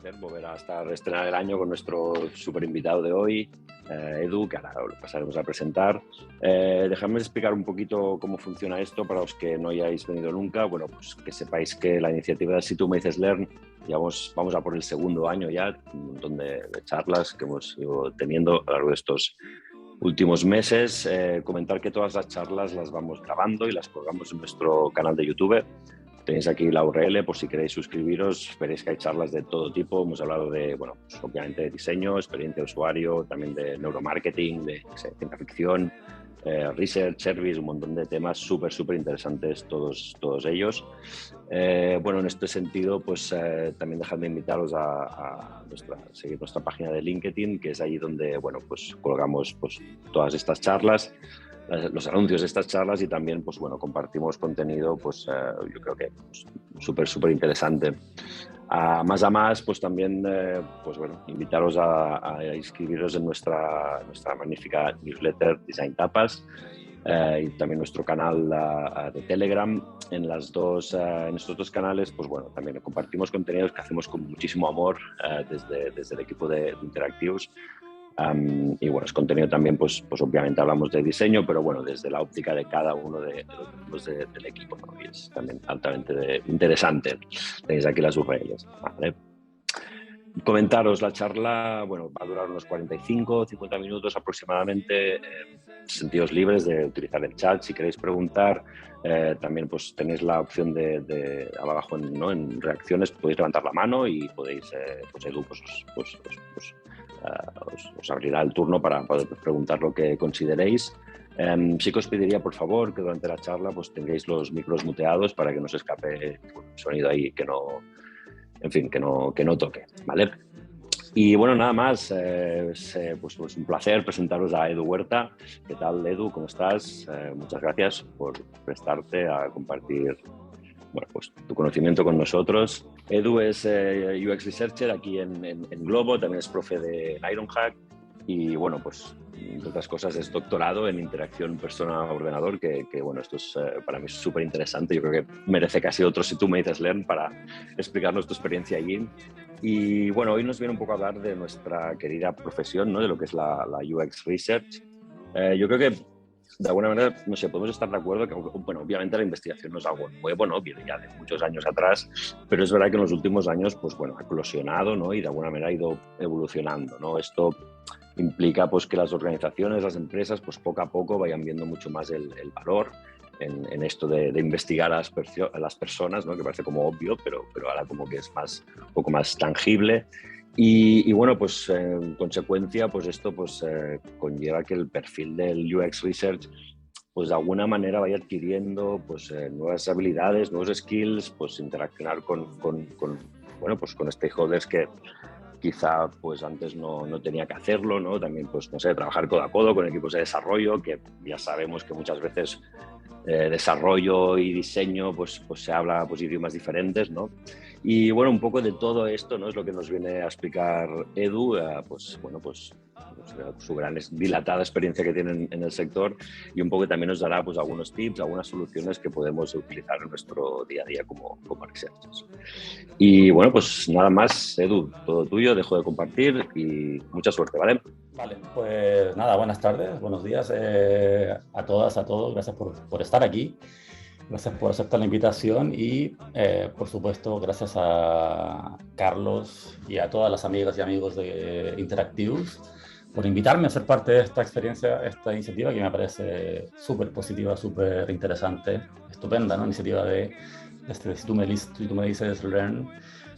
placer volver a estrenar el año con nuestro super invitado de hoy, Edu, que ahora lo pasaremos a presentar. Dejadme explicar un poquito cómo funciona esto para los que no hayáis venido nunca. Bueno, pues que sepáis que la iniciativa de Si Tú Me Dices Learn, ya vamos a por el segundo año ya, un montón de charlas que hemos ido teniendo a lo largo de estos últimos meses. Comentar que todas las charlas las vamos grabando y las colgamos en nuestro canal de YouTube. Tenéis aquí la URL por si queréis suscribiros. Veréis que hay charlas de todo tipo. Hemos hablado de, bueno, pues obviamente de diseño, experiencia de usuario, también de neuromarketing, de ciencia ficción, research, service, un montón de temas súper interesantes todos ellos. Bueno, en este sentido, pues también dejadme invitaros a seguir nuestra página de LinkedIn, que es ahí donde, bueno, pues colgamos pues todas estas charlas, los anuncios de estas charlas, y también pues bueno, compartimos contenido pues yo creo que pues, súper interesante. Más a más, pues también pues bueno, invitaros a inscribiros en nuestra magnífica newsletter Design Tapas, y también nuestro canal de Telegram. En estos dos canales, pues bueno, también compartimos contenidos que hacemos con muchísimo amor desde el equipo de Interactives. Y bueno, es contenido también, pues obviamente hablamos de diseño, pero bueno, desde la óptica de cada uno de los miembros del equipo, ¿no? Y es también altamente interesante. Tenéis aquí las URLs, ¿vale? Comentaros, la charla, bueno, va a durar unos 45-50 minutos aproximadamente. Sentidos libres de utilizar el chat si queréis preguntar. También pues tenéis la opción de abajo, ¿no? En reacciones podéis levantar la mano y podéis, pues Edu os abrirá el turno para poder preguntar lo que consideréis. Sí que os pediría, por favor, que durante la charla pues tengáis los micros muteados para que no se escape un sonido ahí que no, en fin, que no toque, ¿vale? Y bueno, nada más, pues un placer presentaros a Edu Huerta. ¿Qué tal, Edu? ¿Cómo estás? Muchas gracias por prestarte a compartir, bueno, pues tu conocimiento con nosotros. Edu es UX Researcher aquí en Globo, también es profe de Ironhack y bueno, pues entre otras cosas es doctorado en interacción persona-ordenador, que bueno, esto es para mí súper interesante. Yo creo que merece casi otro Si Tú Me Dices Learn para explicarnos tu experiencia allí. Y bueno, hoy nos viene un poco a hablar de nuestra querida profesión, ¿no? De lo que es la UX Research. Yo creo que de alguna manera, no sé, podemos estar de acuerdo que, bueno, obviamente la investigación no es algo nuevo, ¿no? Viene ya de muchos años atrás, pero es verdad que en los últimos años, pues bueno, ha eclosionado, ¿no? Y de alguna manera ha ido evolucionando, ¿no? Esto implica, pues, que las organizaciones, las empresas, pues poco a poco vayan viendo mucho más el valor en esto de investigar a las personas, ¿no? Que parece como obvio, pero ahora como que es un poco más tangible. Y bueno, pues en consecuencia, pues esto pues conlleva que el perfil del UX Research pues de alguna manera vaya adquiriendo pues nuevas habilidades, nuevos skills, pues interaccionar bueno, pues con stakeholders que quizá pues antes no tenía que hacerlo, ¿no? También pues no sé, trabajar codo a codo con equipos de desarrollo, que ya sabemos que muchas veces desarrollo y diseño pues se habla pues idiomas diferentes, ¿no? Y bueno, un poco de todo esto, ¿no? Es lo que nos viene a explicar Edu, pues bueno, pues su gran dilatada experiencia que tiene en el sector, y un poco también nos dará pues algunos tips, algunas soluciones que podemos utilizar en nuestro día a día como researchers. Y bueno, pues nada más, Edu, todo tuyo, dejo de compartir y mucha suerte, ¿vale? Vale, pues nada, buenas tardes, buenos días a todas, a todos, gracias por estar aquí, gracias por aceptar la invitación y por supuesto gracias a Carlos y a todas las amigas y amigos de Interactives por invitarme a ser parte de esta experiencia, esta iniciativa que me parece súper positiva, súper interesante, estupenda, ¿no? Iniciativa de Si Tú Me Dices Learn,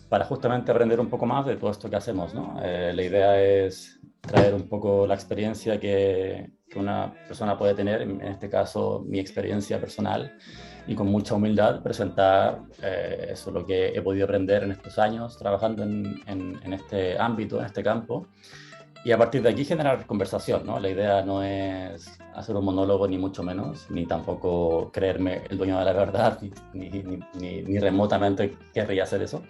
para justamente aprender un poco más de todo esto que hacemos, ¿no? La idea es traer un poco la experiencia que una persona puede tener, en este caso mi experiencia personal, y con mucha humildad presentar eso, lo que he podido aprender en estos años trabajando en este ámbito, en este campo, y a partir de aquí generar conversación, ¿no? La idea no es hacer un monólogo, ni mucho menos, ni tampoco creerme el dueño de la verdad, ni remotamente querría hacer eso.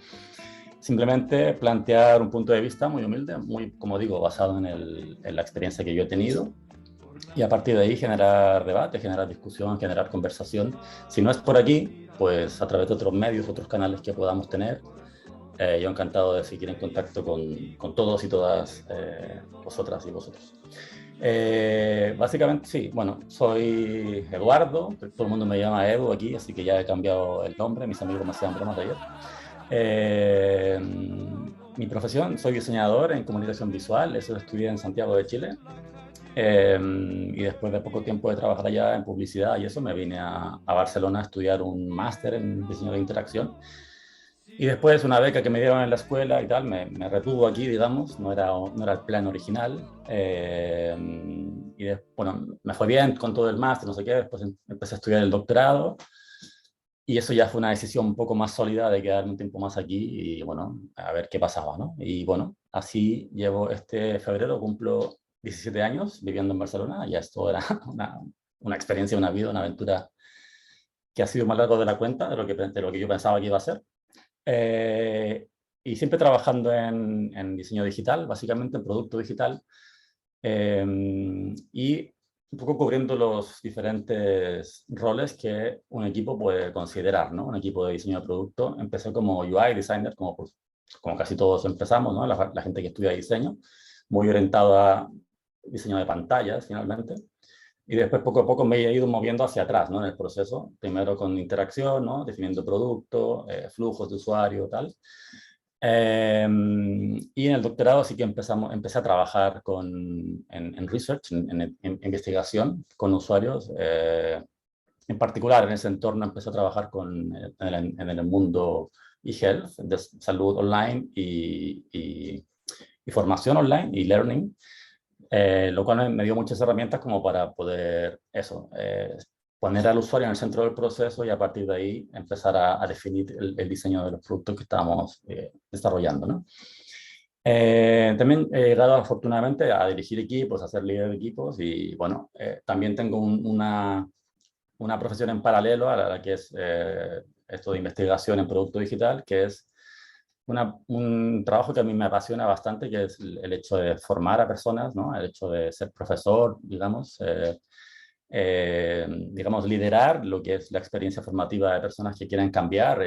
Simplemente plantear un punto de vista muy humilde, muy, como digo, basado en la experiencia que yo he tenido, y a partir de ahí generar debate, generar discusión, generar conversación. Si no es por aquí, pues a través de otros medios, otros canales que podamos tener, Yo encantado de seguir en contacto con todos y todas vosotras y vosotros. Básicamente, sí, bueno, soy Eduardo, todo el mundo me llama Edu aquí, así que ya he cambiado el nombre, mis amigos me hacían bromas de ayer. Mi profesión, soy diseñador en comunicación visual, eso lo estudié en Santiago de Chile. Y después de poco tiempo de trabajar allá en publicidad y eso, me vine a Barcelona a estudiar un máster en diseño de interacción. Y después una beca que me dieron en la escuela y tal, me retuvo aquí, digamos, no era el plan original. Bueno, me fue bien con todo el máster, no sé qué, después empecé a estudiar el doctorado y eso ya fue una decisión un poco más sólida de quedarme un tiempo más aquí y bueno, a ver qué pasaba, ¿no? Y bueno, así llevo este febrero, cumplo 17 años viviendo en Barcelona, ya esto era una experiencia, una vida, una aventura que ha sido más largo de la cuenta de lo que yo pensaba que iba a ser. Eh, y siempre trabajando en diseño digital, básicamente en producto digital, y un poco cubriendo los diferentes roles que un equipo puede considerar, ¿no? Un equipo de diseño de producto. Empecé como UI designer, como casi todos empezamos, ¿no? La gente que estudia diseño, muy orientado a diseño de pantallas, finalmente. Y después, poco a poco, me he ido moviendo hacia atrás, ¿no? En el proceso. Primero con interacción, ¿no? Definiendo producto, flujos de usuario, tal. Y en el doctorado sí que empecé a trabajar en research, en investigación con usuarios. En particular, en ese entorno empecé a trabajar en el mundo e-health, de salud online y formación online y learning. Lo cual me dio muchas herramientas como para poder poner al usuario en el centro del proceso y a partir de ahí empezar a definir el diseño de los productos que estábamos desarrollando, ¿no? También he llegado afortunadamente a dirigir equipos, a ser líder de equipos y bueno, también tengo una profesión en paralelo a la que es esto de investigación en producto digital, que es un trabajo que a mí me apasiona bastante, que es el hecho de formar a personas, ¿no? El hecho de ser profesor, digamos, liderar lo que es la experiencia formativa de personas que quieren cambiar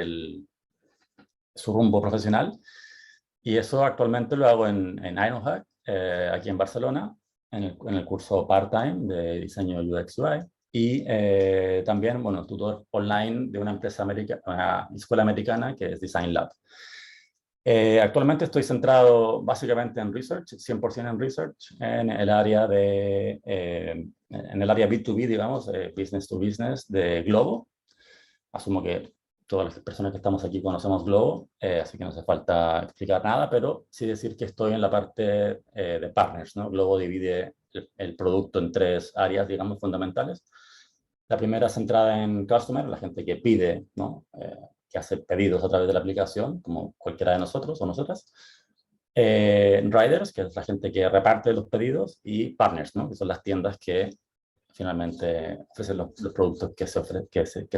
su rumbo profesional. Y eso actualmente lo hago en Ironhack, aquí en Barcelona, en el curso part-time de diseño UX UI. Y también, bueno, tutor online de una una escuela americana que es Design Lab. Actualmente estoy centrado básicamente en research, 100% en research, en el área en el área B2B, digamos, business to business de Globo. Asumo que todas las personas que estamos aquí conocemos Globo, así que no hace falta explicar nada, pero sí decir que estoy en la parte de partners, ¿no? Globo divide el producto en tres áreas, digamos, fundamentales. La primera centrada en customer, la gente que pide, ¿no? Que hace pedidos a través de la aplicación, como cualquiera de nosotros o nosotras. Riders, que es la gente que reparte los pedidos, y partners, ¿no? Que son las tiendas que finalmente ofrecen los productos que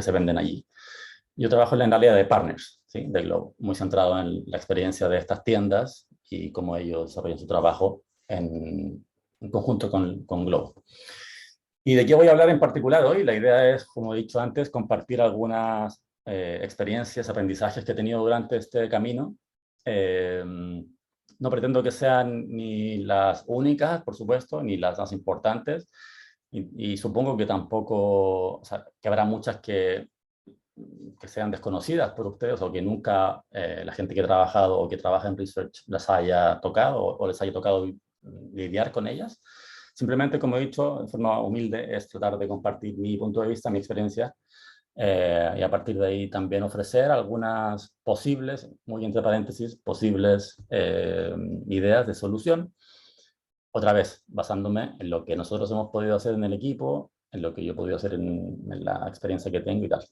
se venden allí. Yo trabajo en el área de partners, ¿sí? De Globo, muy centrado en la experiencia de estas tiendas y cómo ellos desarrollan su trabajo en conjunto con Globo. ¿Y de qué voy a hablar en particular hoy? La idea es, como he dicho antes, compartir algunas experiencias, aprendizajes que he tenido durante este camino. No pretendo que sean ni las únicas, por supuesto, ni las más importantes. Y supongo que tampoco, o sea, que habrá muchas que sean desconocidas por ustedes o que nunca la gente que ha trabajado o que trabaja en research las haya tocado o les haya tocado lidiar con ellas. Simplemente, como he dicho, de forma humilde, es tratar de compartir mi punto de vista, mi experiencia, y a partir de ahí también ofrecer algunas posibles, muy entre paréntesis, posibles ideas de solución. Otra vez, basándome en lo que nosotros hemos podido hacer en el equipo, en lo que yo he podido hacer en la experiencia que tengo y tal.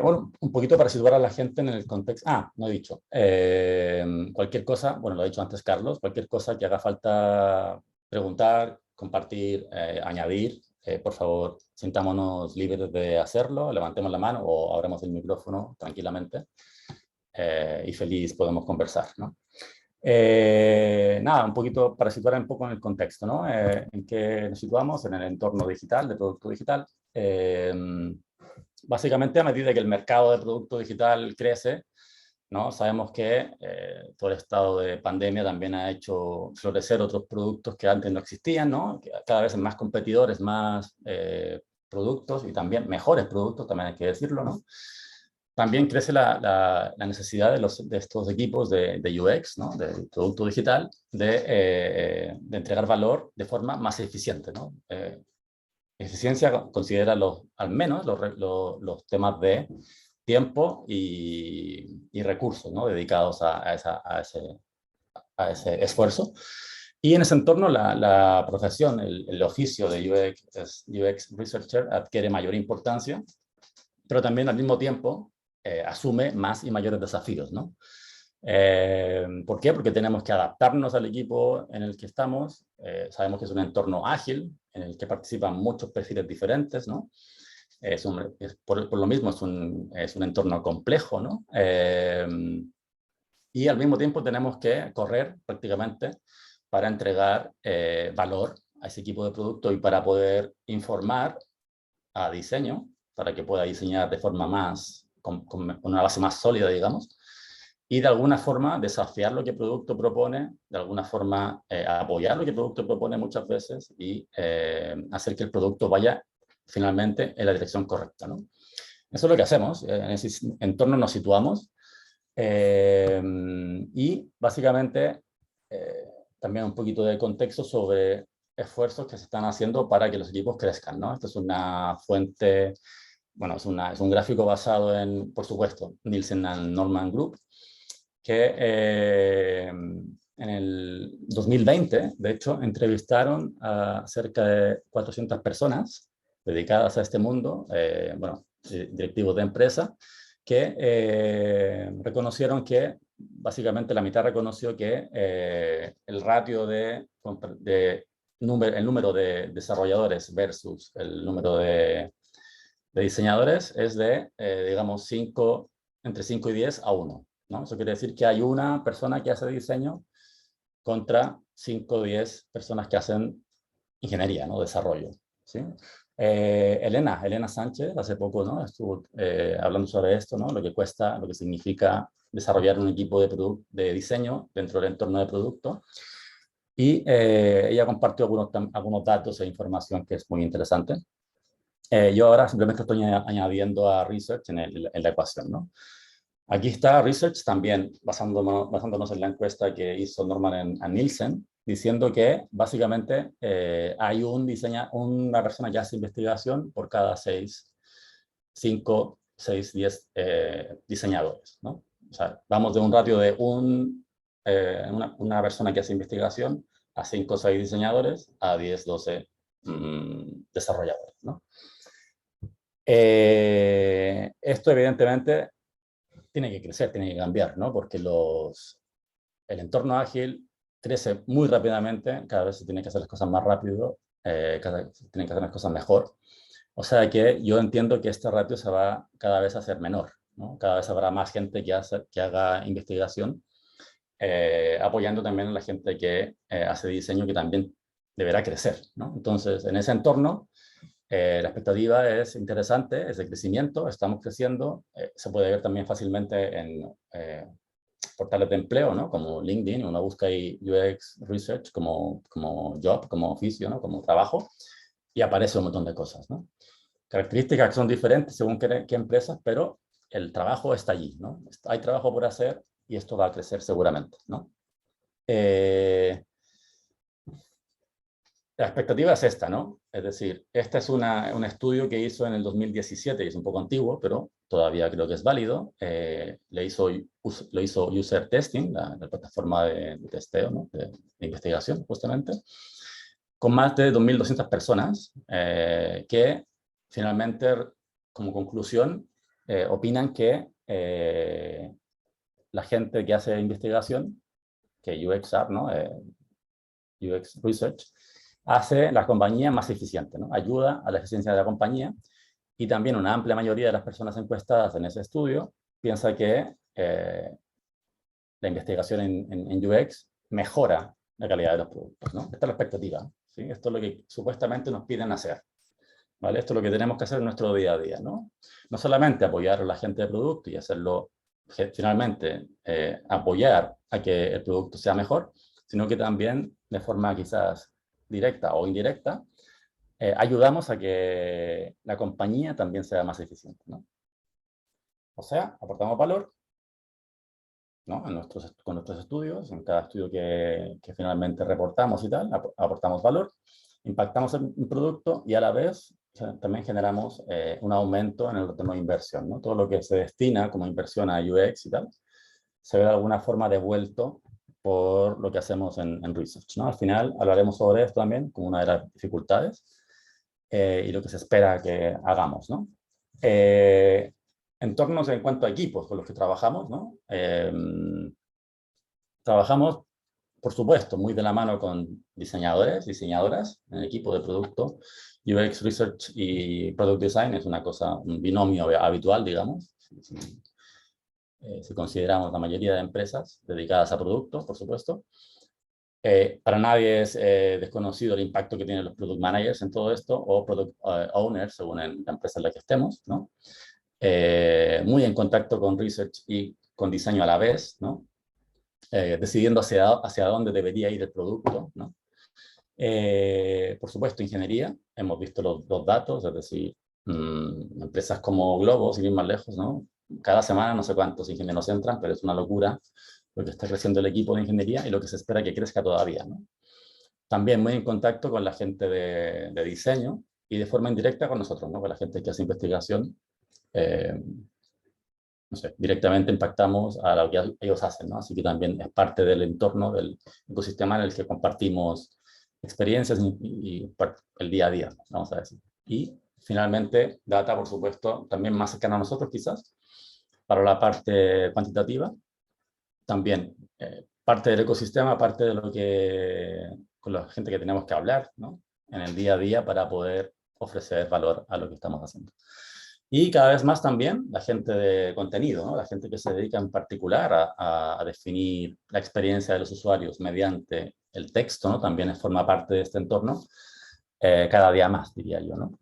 Bueno, un poquito para situar a la gente en el contexto. No he dicho. Cualquier cosa, bueno, lo ha dicho antes Carlos, cualquier cosa que haga falta preguntar, compartir, añadir, por favor, sintámonos libres de hacerlo, levantemos la mano o abramos el micrófono tranquilamente y feliz podemos conversar, ¿no? Nada, un poquito para situar un poco en el contexto, ¿no? En que nos situamos en el entorno digital, de producto digital. básicamente a medida que el mercado de producto digital crece, ¿no? Sabemos que todo el estado de pandemia también ha hecho florecer otros productos que antes no existían, ¿no? Que cada vez más competidores, más productos y también mejores productos, también hay que decirlo, ¿no? También crece la necesidad de estos equipos de UX, ¿no? De producto digital, de entregar valor de forma más eficiente, ¿no? Eficiencia considera al menos los temas de tiempo y recursos, ¿no? Dedicados a ese esfuerzo. Y en ese entorno la profesión, el oficio de UX Researcher adquiere mayor importancia, pero también al mismo tiempo asume más y mayores desafíos, ¿no? ¿Por qué? Porque tenemos que adaptarnos al equipo en el que estamos. Sabemos que es un entorno ágil, en el que participan muchos perfiles diferentes, ¿no? Por lo mismo es un entorno complejo, ¿no? Y al mismo tiempo tenemos que correr prácticamente para entregar valor a ese equipo de producto y para poder informar a diseño, para que pueda diseñar de forma con una base más sólida, digamos, y de alguna forma desafiar lo que el producto propone, de alguna forma apoyar lo que el producto propone muchas veces y hacer que el producto vaya finalmente en la dirección correcta, ¿no? Eso es lo que hacemos, en ese entorno nos situamos y básicamente también un poquito de contexto sobre esfuerzos que se están haciendo para que los equipos crezcan, ¿no? Esta es una fuente, bueno, es un gráfico basado en, por supuesto, Nielsen and Norman Group, que en el 2020, de hecho, entrevistaron a cerca de 400 personas dedicadas a este mundo, bueno, directivos de empresa, que reconocieron que, básicamente la mitad reconoció que el ratio el número de desarrolladores versus el número de diseñadores es de, digamos, entre 5 y 10 a 1, ¿no? Eso quiere decir que hay una persona que hace diseño contra 5 o 10 personas que hacen ingeniería, ¿no? Desarrollo, ¿sí? Elena Sánchez, hace poco, ¿no? Estuvo hablando sobre esto, ¿no? Lo que cuesta, lo que significa desarrollar un equipo de diseño dentro del entorno de producto. Y ella compartió algunos datos e información que es muy interesante. Yo ahora simplemente estoy añadiendo a Research en la ecuación, ¿no? Aquí está Research también, basándonos en la encuesta que hizo Norman and Nielsen, diciendo que básicamente hay una persona que hace investigación por cada 5, 6, 10 diseñadores, ¿no? O sea, vamos de un ratio de una persona que hace investigación a 5 o 6 diseñadores a 10, 12 desarrolladores, ¿no? Esto evidentemente tiene que crecer, tiene que cambiar, ¿no? Porque el entorno ágil crece muy rápidamente, cada vez se tienen que hacer las cosas más rápido, cada vez se tienen que hacer las cosas mejor. O sea que yo entiendo que este ratio se va cada vez a hacer menor, ¿no? Cada vez habrá más gente que haga investigación, apoyando también a la gente que hace diseño, que también deberá crecer, ¿no? Entonces, en ese entorno, la expectativa es interesante, es de crecimiento, estamos creciendo, se puede ver también fácilmente en portales de empleo, ¿no? Como LinkedIn, uno busca ahí UX Research como job, como oficio, ¿no? Como trabajo, y aparece un montón de cosas, ¿no? Características que son diferentes según qué empresas, pero el trabajo está allí, ¿no? Hay trabajo por hacer y esto va a crecer seguramente, ¿no? La expectativa es esta, ¿no? Es decir, este es un estudio que hizo en el 2017, y es un poco antiguo, pero todavía creo que es válido. Lo hizo User Testing, la plataforma de testeo, ¿no? de investigación, justamente, con más de 2.200 personas que finalmente, como conclusión, opinan que la gente que hace investigación, que UXR, ¿no? UX Research, hace la compañía más eficiente, ¿no? Ayuda a la eficiencia de la compañía, y también una amplia mayoría de las personas encuestadas en ese estudio piensa que la investigación en UX mejora la calidad de los productos, ¿no? Esta es la expectativa, ¿sí? Esto es lo que supuestamente nos piden hacer. ¿vale? Esto es lo que tenemos que hacer en nuestro día a día, ¿no? No solamente apoyar a la gente de producto y hacerlo, finalmente, apoyar a que el producto sea mejor, sino que también, de forma quizás directa o indirecta, ayudamos a que la compañía también sea más eficiente, ¿no? O sea, aportamos valor, ¿no? Con nuestros estudios, en cada estudio que finalmente reportamos y tal, aportamos valor, impactamos en un producto y a la vez también generamos un aumento en el retorno de inversión, ¿no? Todo lo que se destina como inversión a UX y tal, se ve de alguna forma devuelto por lo que hacemos en research, ¿no? Al final hablaremos sobre esto también como una de las dificultades y lo que se espera que hagamos, ¿no? Entornos en cuanto a equipos con los que trabajamos, ¿no? Trabajamos, por supuesto, muy de la mano con diseñadores, diseñadoras, en el equipo de producto. UX Research y Product Design es una cosa, un binomio habitual, digamos. Si consideramos la mayoría de empresas dedicadas a productos, por supuesto. Para nadie es desconocido el impacto que tienen los product managers en todo esto, o product owners, según la empresa en la que estemos, ¿no? Muy en contacto con research y con diseño a la vez, ¿no? Decidiendo hacia dónde debería ir el producto, ¿no? Por supuesto, ingeniería, hemos visto los datos, es decir, empresas como Globo, sin ir más lejos, ¿no? Cada semana no sé cuántos ingenieros entran, pero es una locura lo que está creciendo el equipo de ingeniería y lo que se espera que crezca todavía, ¿no? También muy en contacto con la gente de diseño y de forma indirecta con nosotros, ¿no? Con la gente que hace investigación. No sé, directamente impactamos a lo que ellos hacen, ¿no? Así que también es parte del entorno, del ecosistema en el que compartimos experiencias y el día a día, vamos a decir. Y finalmente, data, por supuesto, también más cercana a nosotros quizás, para la parte cuantitativa, también parte del ecosistema, parte de lo que, con la gente que tenemos que hablar, ¿no? En el día a día para poder ofrecer valor a lo que estamos haciendo. Y cada vez más también la gente de contenido, ¿no? La gente que se dedica en particular a definir la experiencia de los usuarios mediante el texto, ¿no? También forma parte de este entorno, cada día más, diría yo, ¿no?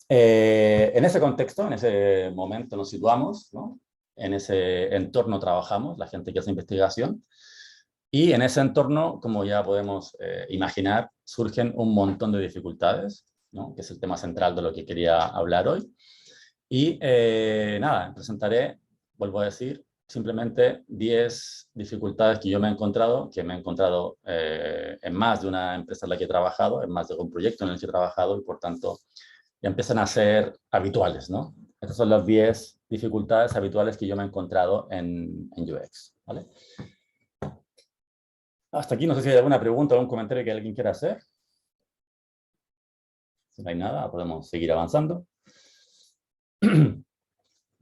En ese contexto, en ese momento nos situamos, ¿no? En ese entorno trabajamos, la gente que hace investigación, y en ese entorno, como ya podemos imaginar, surgen un montón de dificultades, ¿no? Que es el tema central de lo que quería hablar hoy. Y nada, presentaré, vuelvo a decir, simplemente 10 dificultades que yo me he encontrado, en más de una empresa en la que he trabajado, en más de un proyecto en el que he trabajado, y por tanto ya empiezan a ser habituales, ¿no? Estas son las 10 dificultades habituales que yo me he encontrado en UX, ¿vale? Hasta aquí no sé si hay alguna pregunta o algún comentario que alguien quiera hacer. Si no hay nada, podemos seguir avanzando.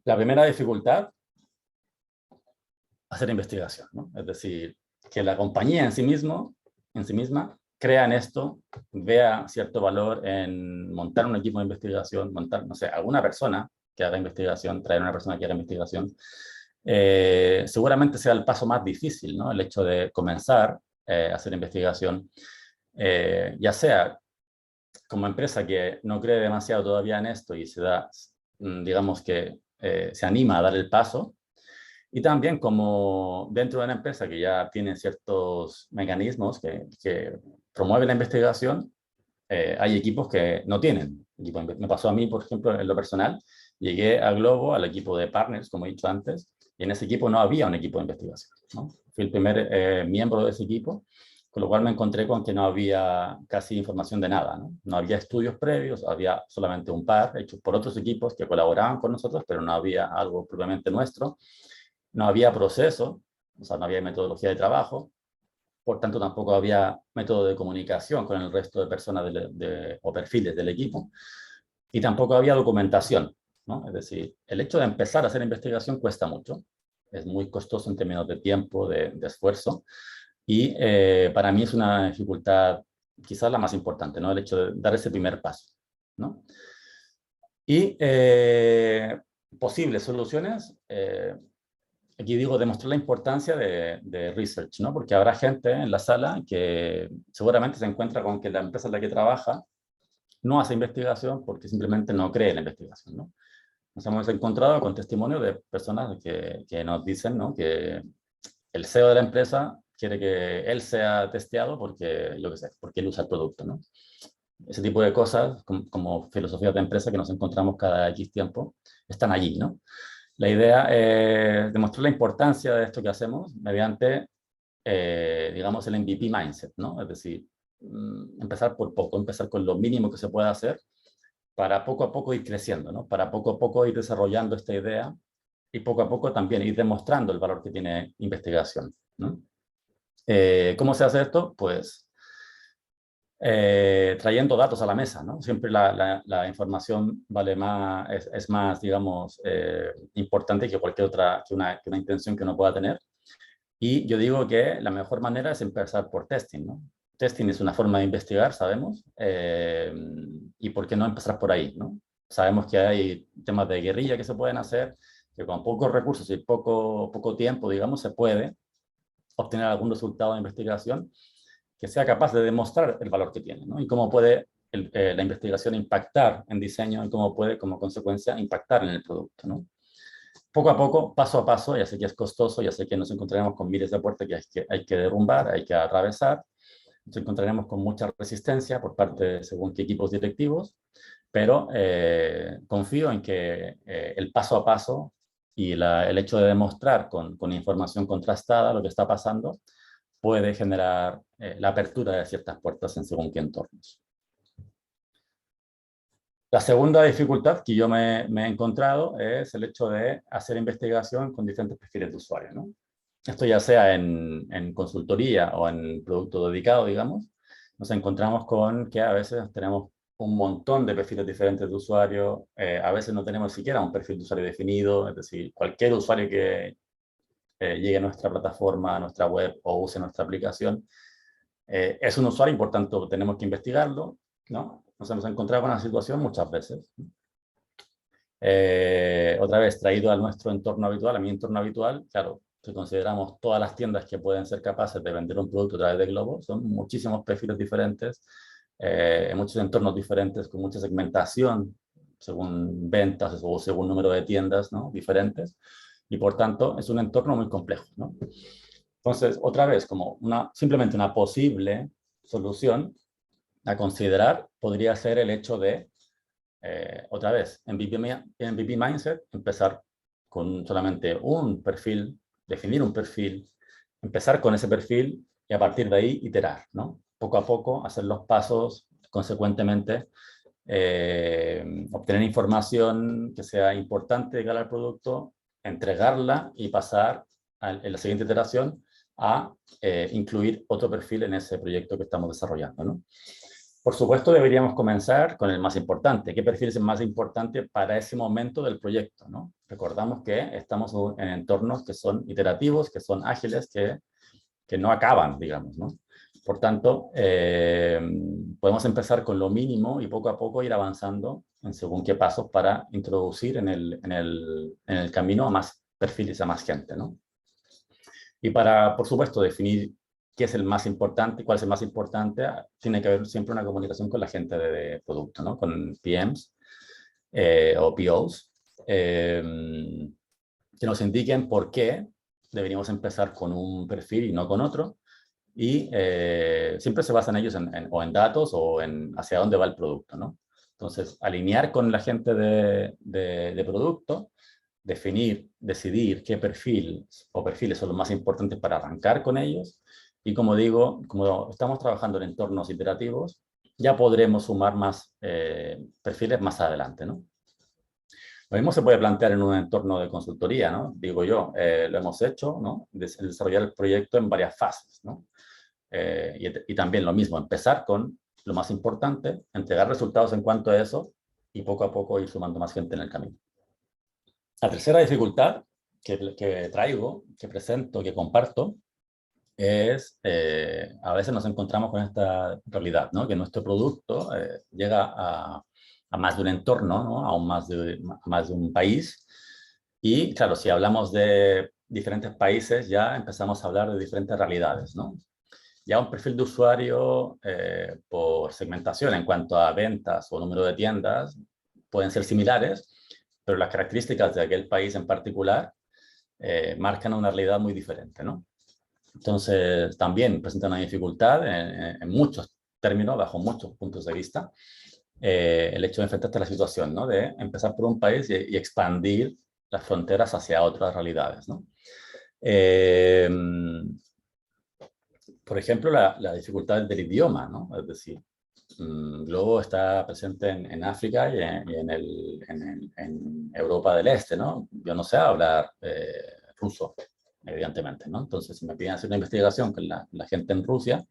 La primera dificultad, hacer investigación, ¿no? Es decir, que la compañía en sí misma, crea en esto, vea cierto valor en montar un equipo de investigación, montar, no sé, alguna persona que haga investigación, traer a una persona que haga investigación, seguramente sea el paso más difícil, ¿no? El hecho de comenzar a hacer investigación, ya sea como empresa que no cree demasiado todavía en esto y se da, digamos que se anima a dar el paso, y también como dentro de una empresa que ya tiene ciertos mecanismos que promueven la investigación, hay equipos que no tienen. Me pasó a mí, por ejemplo, en lo personal, llegué a Globo, al equipo de partners, como he dicho antes, y en ese equipo no había un equipo de investigación, ¿no? Fui el primer miembro de ese equipo, con lo cual me encontré con que no había casi información de nada, ¿no? No había estudios previos, había solamente un par hechos por otros equipos que colaboraban con nosotros, pero no había algo propiamente nuestro. No había proceso, o sea, no había metodología de trabajo, por tanto tampoco había método de comunicación con el resto de personas o perfiles del equipo, y tampoco había documentación, ¿no? Es decir, el hecho de empezar a hacer investigación cuesta mucho, es muy costoso en términos de tiempo, de esfuerzo, y para mí es una dificultad quizás la más importante, ¿no? El hecho de dar ese primer paso, ¿no? Y posibles soluciones, aquí digo, demostrar la importancia de research, ¿no? Porque habrá gente en la sala que seguramente se encuentra con que la empresa en la que trabaja no hace investigación porque simplemente no cree en la investigación, ¿no? Nos hemos encontrado con testimonios de personas que nos dicen, ¿no?, que el CEO de la empresa quiere que él sea testeado porque, yo qué sé, porque él usa el producto, ¿no? Ese tipo de cosas, como filosofías de empresa que nos encontramos cada X tiempo, están allí, ¿no? La idea es demostrar la importancia de esto que hacemos mediante, digamos, el MVP mindset, ¿no? Es decir, empezar por poco, empezar con lo mínimo que se pueda hacer para poco a poco ir creciendo, ¿no? Para poco a poco ir desarrollando esta idea y poco a poco también ir demostrando el valor que tiene investigación, ¿no? ¿Cómo se hace esto? Pues trayendo datos a la mesa, ¿no? Siempre la información vale más, es más, digamos, importante que cualquier otra, que una intención que uno pueda tener. Y yo digo que la mejor manera es empezar por testing, ¿no? Testing es una forma de investigar, sabemos, y ¿por qué no empezar por ahí, ¿no? Sabemos que hay temas de guerrilla que se pueden hacer, que con pocos recursos y poco tiempo, digamos, se puede obtener algún resultado de investigación que sea capaz de demostrar el valor que tiene, ¿no? Y cómo puede la investigación impactar en diseño y cómo puede, como consecuencia, impactar en el producto, ¿no? Poco a poco, paso a paso, ya sé que es costoso, ya sé que nos encontraremos con miles de puertas que hay que derrumbar, hay que atravesar, nos encontraremos con mucha resistencia por parte de según qué equipos directivos, pero confío en que el paso a paso y el hecho de demostrar con información contrastada lo que está pasando puede generar la apertura de ciertas puertas en según qué entornos. La segunda dificultad que yo me he encontrado es el hecho de hacer investigación con diferentes perfiles de usuario, ¿no? Esto ya sea en consultoría o en producto dedicado, digamos, nos encontramos con que a veces tenemos un montón de perfiles diferentes de usuario, a veces no tenemos siquiera un perfil de usuario definido, es decir, cualquier usuario que llegue a nuestra plataforma, a nuestra web o use nuestra aplicación, es un usuario y por tanto tenemos que investigarlo, ¿no? Nos hemos encontrado con una situación muchas veces. Otra vez, traído a nuestro entorno habitual, a mi entorno habitual, claro, si consideramos todas las tiendas que pueden ser capaces de vender un producto a través de Glovo, son muchísimos perfiles diferentes, en muchos entornos diferentes, con mucha segmentación, según ventas o según número de tiendas, ¿no?, diferentes, y por tanto es un entorno muy complejo, ¿no? Entonces, otra vez, como simplemente una posible solución a considerar podría ser el hecho de, otra vez, en MVP Mindset, empezar con solamente un perfil, definir un perfil, empezar con ese perfil y a partir de ahí iterar, ¿no? Poco a poco, hacer los pasos, consecuentemente, obtener información que sea importante de cara al producto, entregarla y pasar en la siguiente iteración a incluir otro perfil en ese proyecto que estamos desarrollando, ¿no? Por supuesto, deberíamos comenzar con el más importante. ¿Qué perfil es el más importante para ese momento del proyecto, ¿no? Recordamos que estamos en entornos que son iterativos, que son ágiles, que no acaban, digamos, ¿no? Por tanto, podemos empezar con lo mínimo y poco a poco ir avanzando en según qué pasos para introducir en el camino a más perfiles, a más gente, ¿no? Y para, por supuesto, definir qué es el más importante, cuál es el más importante, tiene que haber siempre una comunicación con la gente de producto, ¿no? Con PMs o POs, que nos indiquen por qué deberíamos empezar con un perfil y no con otro. Y siempre se basan ellos o en datos o en hacia dónde va el producto, ¿no? Entonces, alinear con la gente de producto, decidir qué perfil o perfiles son los más importantes para arrancar con ellos. Y como digo, como estamos trabajando en entornos iterativos, ya podremos sumar más perfiles más adelante, ¿no? Lo mismo se puede plantear en un entorno de consultoría, ¿no? Digo yo, lo hemos hecho, ¿no? Desarrollar el proyecto en varias fases, ¿no? Y también lo mismo, empezar con lo más importante, entregar resultados en cuanto a eso y poco a poco ir sumando más gente en el camino. La tercera dificultad que traigo, que presento, que comparto, es a veces nos encontramos con esta realidad, ¿no? Que nuestro producto llega a más de un entorno, ¿no? A más de un país. Y claro, si hablamos de diferentes países, ya empezamos a hablar de diferentes realidades, ¿no? ya un perfil de usuario por segmentación en cuanto a ventas o número de tiendas pueden ser similares, pero las características de aquel país en particular marcan una realidad muy diferente, ¿no? Entonces, también presenta una dificultad en muchos términos, bajo muchos puntos de vista, el hecho de enfrentarte a la situación, ¿no? De empezar por un país y expandir las fronteras hacia otras realidades, ¿no? Por ejemplo, la dificultad del idioma, ¿no? Es decir, Globo está presente en África y en Europa del Este, ¿no? Yo no sé hablar ruso, evidentemente, ¿no? Entonces, si me piden hacer una investigación con la gente en Rusia,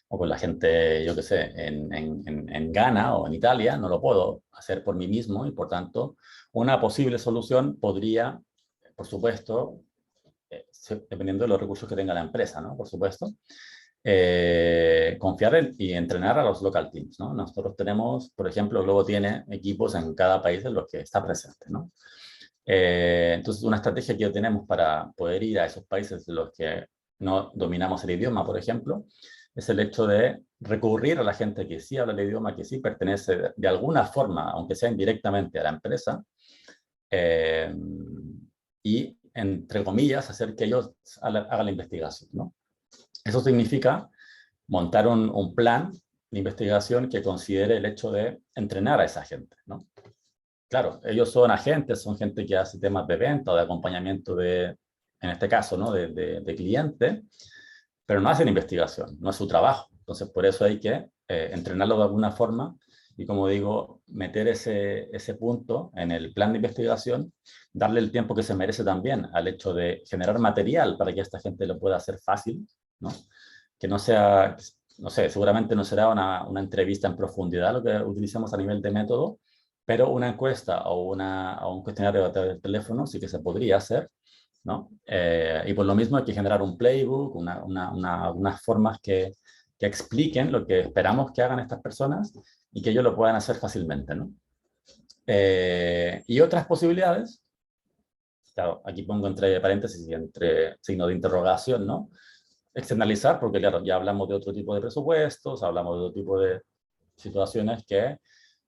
o con la gente, yo qué sé, en Ghana o en Italia, no lo puedo hacer por mí mismo y, por tanto, una posible solución podría, por supuesto, dependiendo de los recursos que tenga la empresa, ¿no? Por supuesto, confiar y entrenar a los local teams, ¿no? Nosotros tenemos, por ejemplo, Globo tiene equipos en cada país en los que está presente, ¿no? Entonces, una estrategia que tenemos para poder ir a esos países en los que no dominamos el idioma, por ejemplo, es el hecho de recurrir a la gente que sí habla el idioma, que sí pertenece de alguna forma, aunque sea indirectamente, a la empresa, y, entre comillas, hacer que ellos hagan la investigación, ¿no? Eso significa montar un plan de investigación que considere el hecho de entrenar a esa gente, ¿no? Claro, ellos son agentes, son gente que hace temas de venta o de acompañamiento en este caso, ¿no? de cliente, pero no hacen investigación, no es su trabajo. Entonces, por eso hay que entrenarlo de alguna forma y, como digo, meter ese punto en el plan de investigación, darle el tiempo que se merece también al hecho de generar material para que esta gente lo pueda hacer fácil, ¿no? Que no sea, no sé, seguramente no será una entrevista en profundidad lo que utilicemos a nivel de método, pero una encuesta o un cuestionario a través del teléfono sí que se podría hacer, ¿no? Y por lo mismo hay que generar un playbook, unas formas que expliquen lo que esperamos que hagan estas personas y que ellos lo puedan hacer fácilmente, ¿no? Y otras posibilidades, claro, aquí pongo entre paréntesis y entre signo de interrogación, ¿no? Externalizar, porque claro, ya hablamos de otro tipo de presupuestos, hablamos de otro tipo de situaciones que,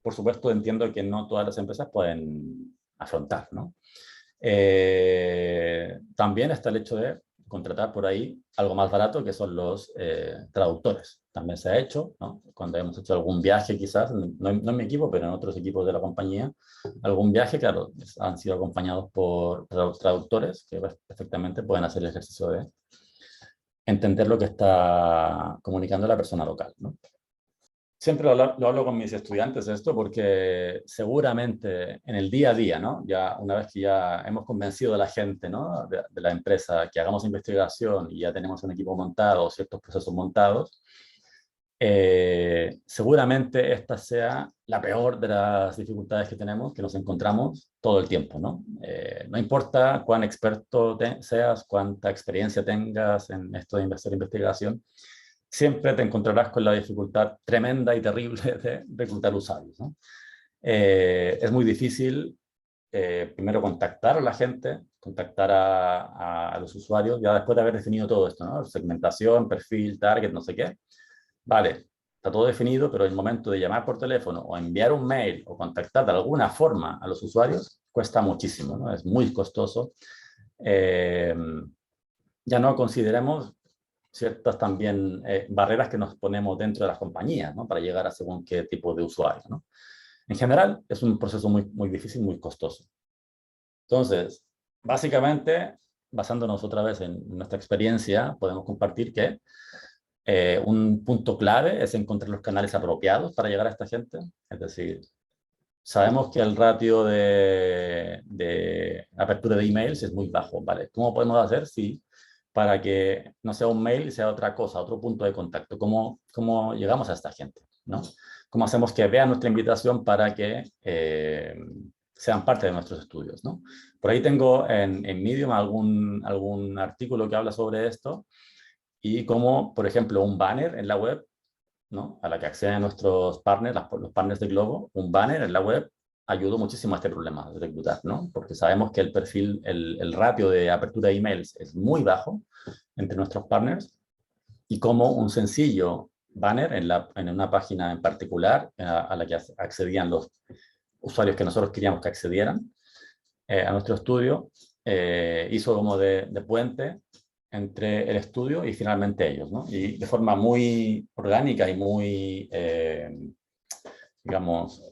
por supuesto, entiendo que no todas las empresas pueden afrontar, ¿no? También está el hecho de contratar por ahí algo más barato, que son los traductores. También se ha hecho, ¿no? Cuando hemos hecho algún viaje, quizás, no en mi equipo, pero en otros equipos de la compañía, algún viaje, claro, han sido acompañados por traductores que perfectamente pueden hacer el ejercicio de entender lo que está comunicando la persona local, ¿no? Siempre lo hablo con mis estudiantes esto porque seguramente en el día a día, ¿no? Ya una vez que ya hemos convencido a la gente, ¿no? de la empresa que hagamos investigación y ya tenemos un equipo montado, ciertos procesos montados, seguramente esta sea la peor de las dificultades que tenemos, que nos encontramos todo el tiempo, ¿no? No importa cuán experto seas, cuánta experiencia tengas en esto de hacer investigación, siempre te encontrarás con la dificultad tremenda y terrible de reclutar usuarios, ¿no? Es muy difícil, primero, contactar a la gente, contactar a los usuarios, ya después de haber definido todo esto, ¿no? Segmentación, perfil, target, no sé qué. Vale, está todo definido, pero el momento de llamar por teléfono o enviar un mail o contactar de alguna forma a los usuarios cuesta muchísimo, ¿no? Es muy costoso. Ya no consideremos ciertas también barreras que nos ponemos dentro de las compañías, ¿no? Para llegar a según qué tipo de usuario, ¿no? En general, es un proceso muy, muy difícil, muy costoso. Entonces, básicamente, basándonos otra vez en nuestra experiencia, podemos compartir que un punto clave es encontrar los canales apropiados para llegar a esta gente. Es decir, sabemos que el ratio de apertura de emails es muy bajo, ¿vale? ¿Cómo podemos hacer para que no sea un mail y sea otra cosa, otro punto de contacto? ¿Cómo llegamos a esta gente, ¿no? ¿Cómo hacemos que vean nuestra invitación para que sean parte de nuestros estudios, ¿no? Por ahí tengo en Medium algún artículo que habla sobre esto y cómo, por ejemplo, un banner en la web, ¿no? A la que acceden nuestros partners, los partners de Globo, un banner en la web ayudó muchísimo a este problema de reclutar, ¿no? Porque sabemos que el perfil, el ratio de apertura de emails es muy bajo entre nuestros partners y cómo un sencillo banner en una página en particular a la que accedían los usuarios que nosotros queríamos que accedieran a nuestro estudio, hizo como de puente entre el estudio y finalmente ellos, ¿no? Y de forma muy orgánica y muy, digamos,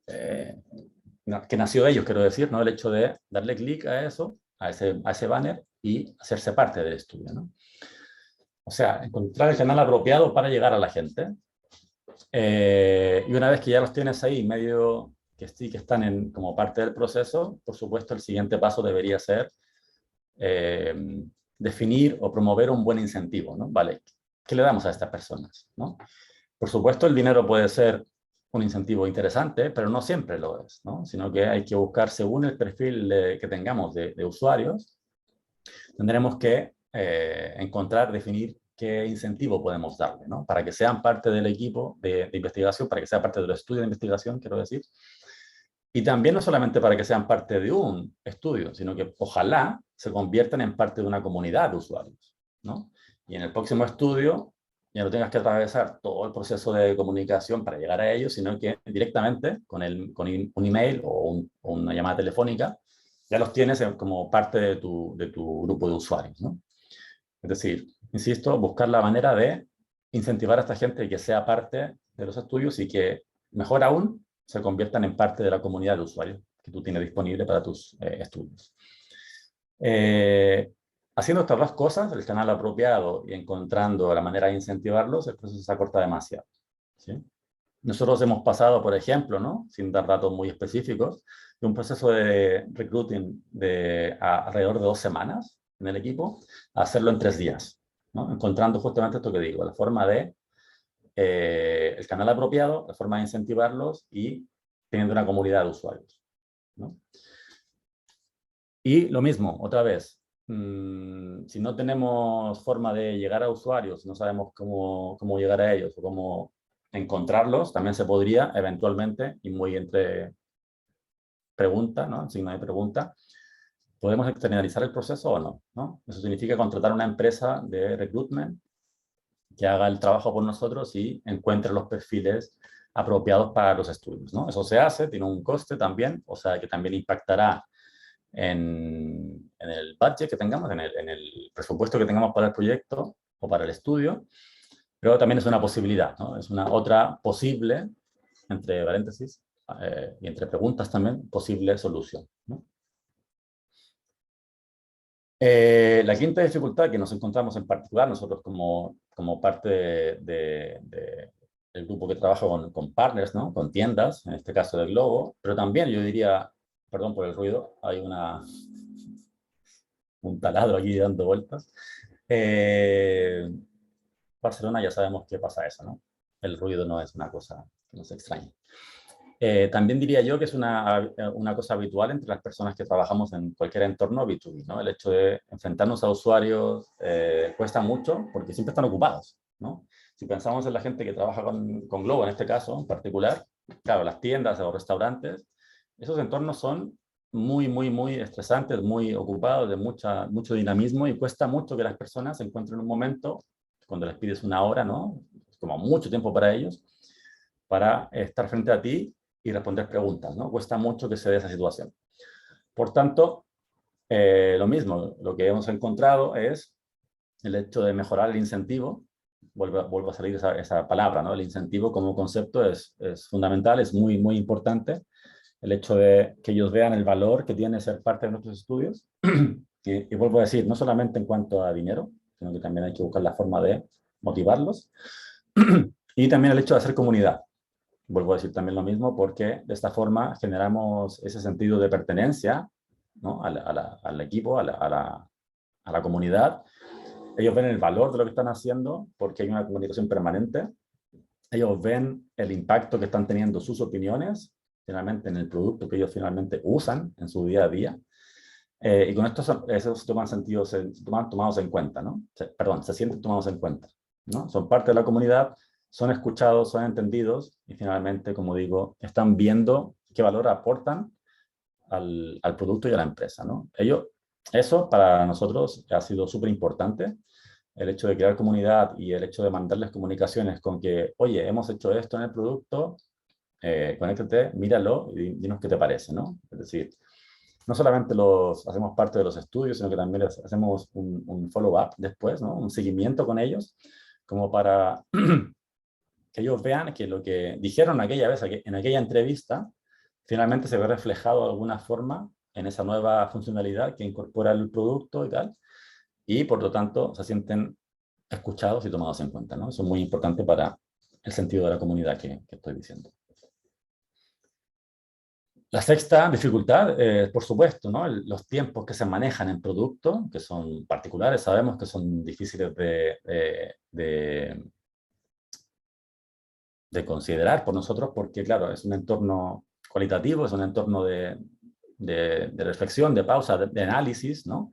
que nació de ellos, quiero decir, ¿no? El hecho de darle clic a eso, a ese banner y hacerse parte del estudio, ¿no? O sea, encontrar el canal apropiado para llegar a la gente. Y una vez que ya los tienes ahí, medio que sí que están como parte del proceso, por supuesto, el siguiente paso debería ser definir o promover un buen incentivo, ¿no? Vale, ¿qué le damos a estas personas, ¿no? Por supuesto, el dinero puede ser un incentivo interesante, pero no siempre lo es, ¿no? Sino que hay que buscar, según el perfil que tengamos de usuarios, tendremos que encontrar, definir qué incentivo podemos darle, ¿no? Para que sean parte del equipo de investigación, para que sea parte del estudio de investigación, quiero decir. Y también no solamente para que sean parte de un estudio, sino que ojalá se conviertan en parte de una comunidad de usuarios, ¿no? Y en el próximo estudio ya no tengas que atravesar todo el proceso de comunicación para llegar a ellos, sino que directamente con un email o una llamada telefónica ya los tienes como parte de tu grupo de usuarios, ¿no? Es decir, insisto, buscar la manera de incentivar a esta gente que sea parte de los estudios y que, mejor aún, se conviertan en parte de la comunidad de usuarios que tú tienes disponible para tus estudios. Haciendo estas dos cosas, el canal apropiado y encontrando la manera de incentivarlos, el proceso se acorta demasiado, ¿sí? Nosotros hemos pasado, por ejemplo, ¿no? Sin dar datos muy específicos, de un proceso de recruiting de alrededor de 2 semanas en el equipo a hacerlo en 3 días, ¿no? Encontrando justamente esto que digo, la forma de el canal apropiado, la forma de incentivarlos y teniendo una comunidad de usuarios, ¿no? Y lo mismo, otra vez, si no tenemos forma de llegar a usuarios, no sabemos cómo llegar a ellos o cómo encontrarlos, también se podría eventualmente, y muy entre pregunta, ¿no? En signo de pregunta, ¿podemos externalizar el proceso o no, ¿no? Eso significa contratar una empresa de recruitment que haga el trabajo por nosotros y encuentre los perfiles apropiados para los estudios, ¿no? Eso se hace, tiene un coste también, o sea, que también impactará en el budget que tengamos, en el presupuesto que tengamos para el proyecto o para el estudio, pero también es una posibilidad, ¿no? Es una otra posible, entre paréntesis, y entre preguntas también, posible solución, ¿no? La quinta dificultad que nos encontramos en particular, nosotros como parte del grupo que trabaja con partners, ¿no? Con tiendas, en este caso de Globo, pero también yo diría, perdón por el ruido, hay un taladro aquí dando vueltas. Barcelona ya sabemos qué pasa eso, ¿no? El ruido no es una cosa que nos extrañe. También diría yo que es una cosa habitual entre las personas que trabajamos en cualquier entorno B2B, ¿no? El hecho de enfrentarnos a usuarios cuesta mucho porque siempre están ocupados, ¿no? Si pensamos en la gente que trabaja con Globo, en este caso en particular, claro, las tiendas o restaurantes, esos entornos son muy, muy, muy estresantes, muy ocupados, de mucho dinamismo y cuesta mucho que las personas se encuentren un momento, cuando les pides una hora, ¿no? Es como mucho tiempo para ellos, para estar frente a ti y responder preguntas, ¿no? Cuesta mucho que se dé esa situación. Por tanto, lo mismo, lo que hemos encontrado es el hecho de mejorar el incentivo. Vuelvo a salir esa palabra, ¿no? El incentivo como concepto es fundamental, es muy, muy importante. El hecho de que ellos vean el valor que tiene ser parte de nuestros estudios. Y vuelvo a decir, no solamente en cuanto a dinero, sino que también hay que buscar la forma de motivarlos. Y también el hecho de hacer comunidad. Vuelvo a decir también lo mismo porque de esta forma generamos ese sentido de pertenencia, ¿no? Al equipo, a la comunidad. Ellos ven el valor de lo que están haciendo porque hay una comunicación permanente. Ellos ven el impacto que están teniendo sus opiniones finalmente en el producto que ellos finalmente usan en su día a día. Y con esto esos toman tomados en cuenta, ¿no? Se sienten tomados en cuenta, ¿no? Son parte de la comunidad, son escuchados, son entendidos y finalmente, como digo, están viendo qué valor aportan al producto y a la empresa, ¿no? Eso para nosotros ha sido súper importante el hecho de crear comunidad y el hecho de mandarles comunicaciones con que, oye, hemos hecho esto en el producto, conéctate, míralo y dinos qué te parece, ¿no? Es decir, no solamente hacemos parte de los estudios, sino que también hacemos un follow-up después, ¿no? Un seguimiento con ellos, como para que ellos vean que lo que dijeron aquella vez, en aquella entrevista, finalmente se ve reflejado de alguna forma en esa nueva funcionalidad que incorpora el producto y tal, y por lo tanto se sienten escuchados y tomados en cuenta, ¿no? Eso es muy importante para el sentido de la comunidad que estoy diciendo. La sexta dificultad, por supuesto, ¿no? Los tiempos que se manejan en producto, que son particulares, sabemos que son difíciles de considerar por nosotros, porque claro, es un entorno cualitativo, es un entorno de reflexión, de pausa, de análisis, ¿no?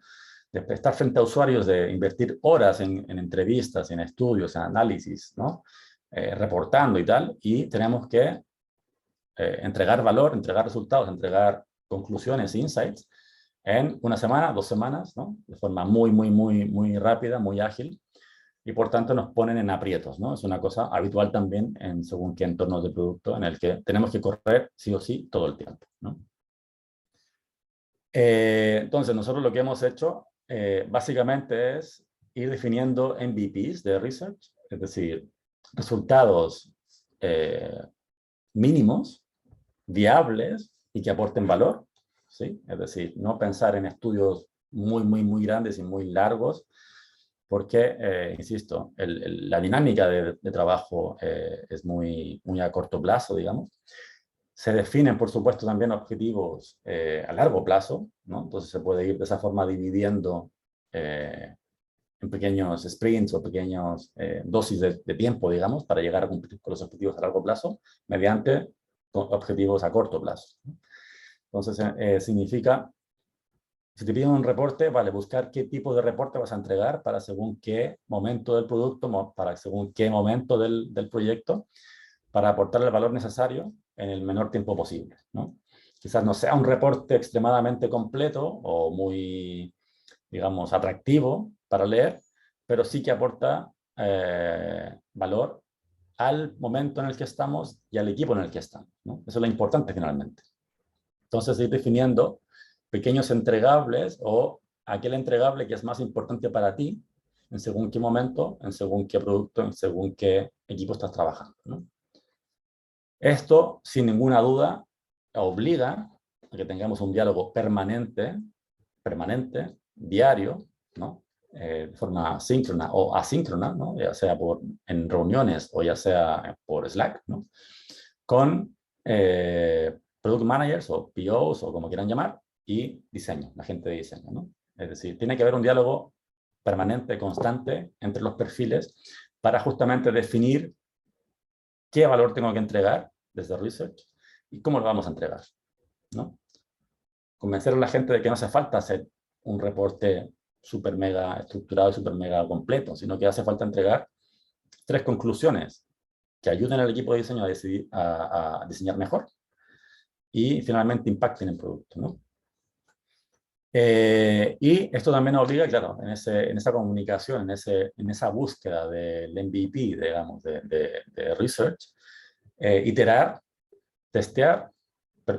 De estar frente a usuarios, de invertir horas en entrevistas, en estudios, en análisis, ¿no? Reportando y tal, y tenemos que entregar valor, entregar resultados, entregar conclusiones, insights, en una semana, 2 semanas, ¿no? De forma muy rápida, muy ágil, y por tanto nos ponen en aprietos, ¿no? Es una cosa habitual también en según qué entornos de producto en el que tenemos que correr sí o sí todo el tiempo, ¿no? Entonces, nosotros lo que hemos hecho básicamente es ir definiendo MVPs de research, es decir, resultados mínimos, viables y que aporten valor, ¿sí? Es decir, no pensar en estudios muy grandes y muy largos, porque, insisto, la dinámica de trabajo es muy a corto plazo, digamos. Se definen, por supuesto, también objetivos a largo plazo, ¿no? Entonces se puede ir de esa forma dividiendo en pequeños sprints o pequeños dosis de tiempo, digamos, para llegar a cumplir con los objetivos a largo plazo, mediante objetivos a corto plazo. Entonces, significa, si te piden un reporte, vale, buscar qué tipo de reporte vas a entregar para según qué momento del producto, para según qué momento del proyecto, para aportar el valor necesario en el menor tiempo posible, ¿no? Quizás no sea un reporte extremadamente completo o muy, digamos, atractivo para leer, pero sí que aporta valor al momento en el que estamos y al equipo en el que estamos, ¿no? Eso es lo importante finalmente. Entonces, ir definiendo pequeños entregables o aquel entregable que es más importante para ti en según qué momento, en según qué producto, en según qué equipo estás trabajando, ¿no? Esto, sin ninguna duda, obliga a que tengamos un diálogo permanente, diario, ¿no? De forma síncrona o asíncrona, ¿no? Ya sea en reuniones o ya sea por Slack, ¿no? Con product managers o POs o como quieran llamar, y diseño, la gente de diseño, ¿no? Es decir, tiene que haber un diálogo permanente, constante entre los perfiles para justamente definir qué valor tengo que entregar desde research y cómo lo vamos a entregar, ¿no? Convencer a la gente de que no hace falta hacer un reporte súper mega estructurado y súper mega completo, sino que hace falta entregar 3 conclusiones que ayuden al equipo de diseño a diseñar mejor y finalmente impacten el producto, ¿no? Y esto también nos obliga, claro, en esa comunicación, en esa búsqueda del MVP, digamos, de research, iterar, testear,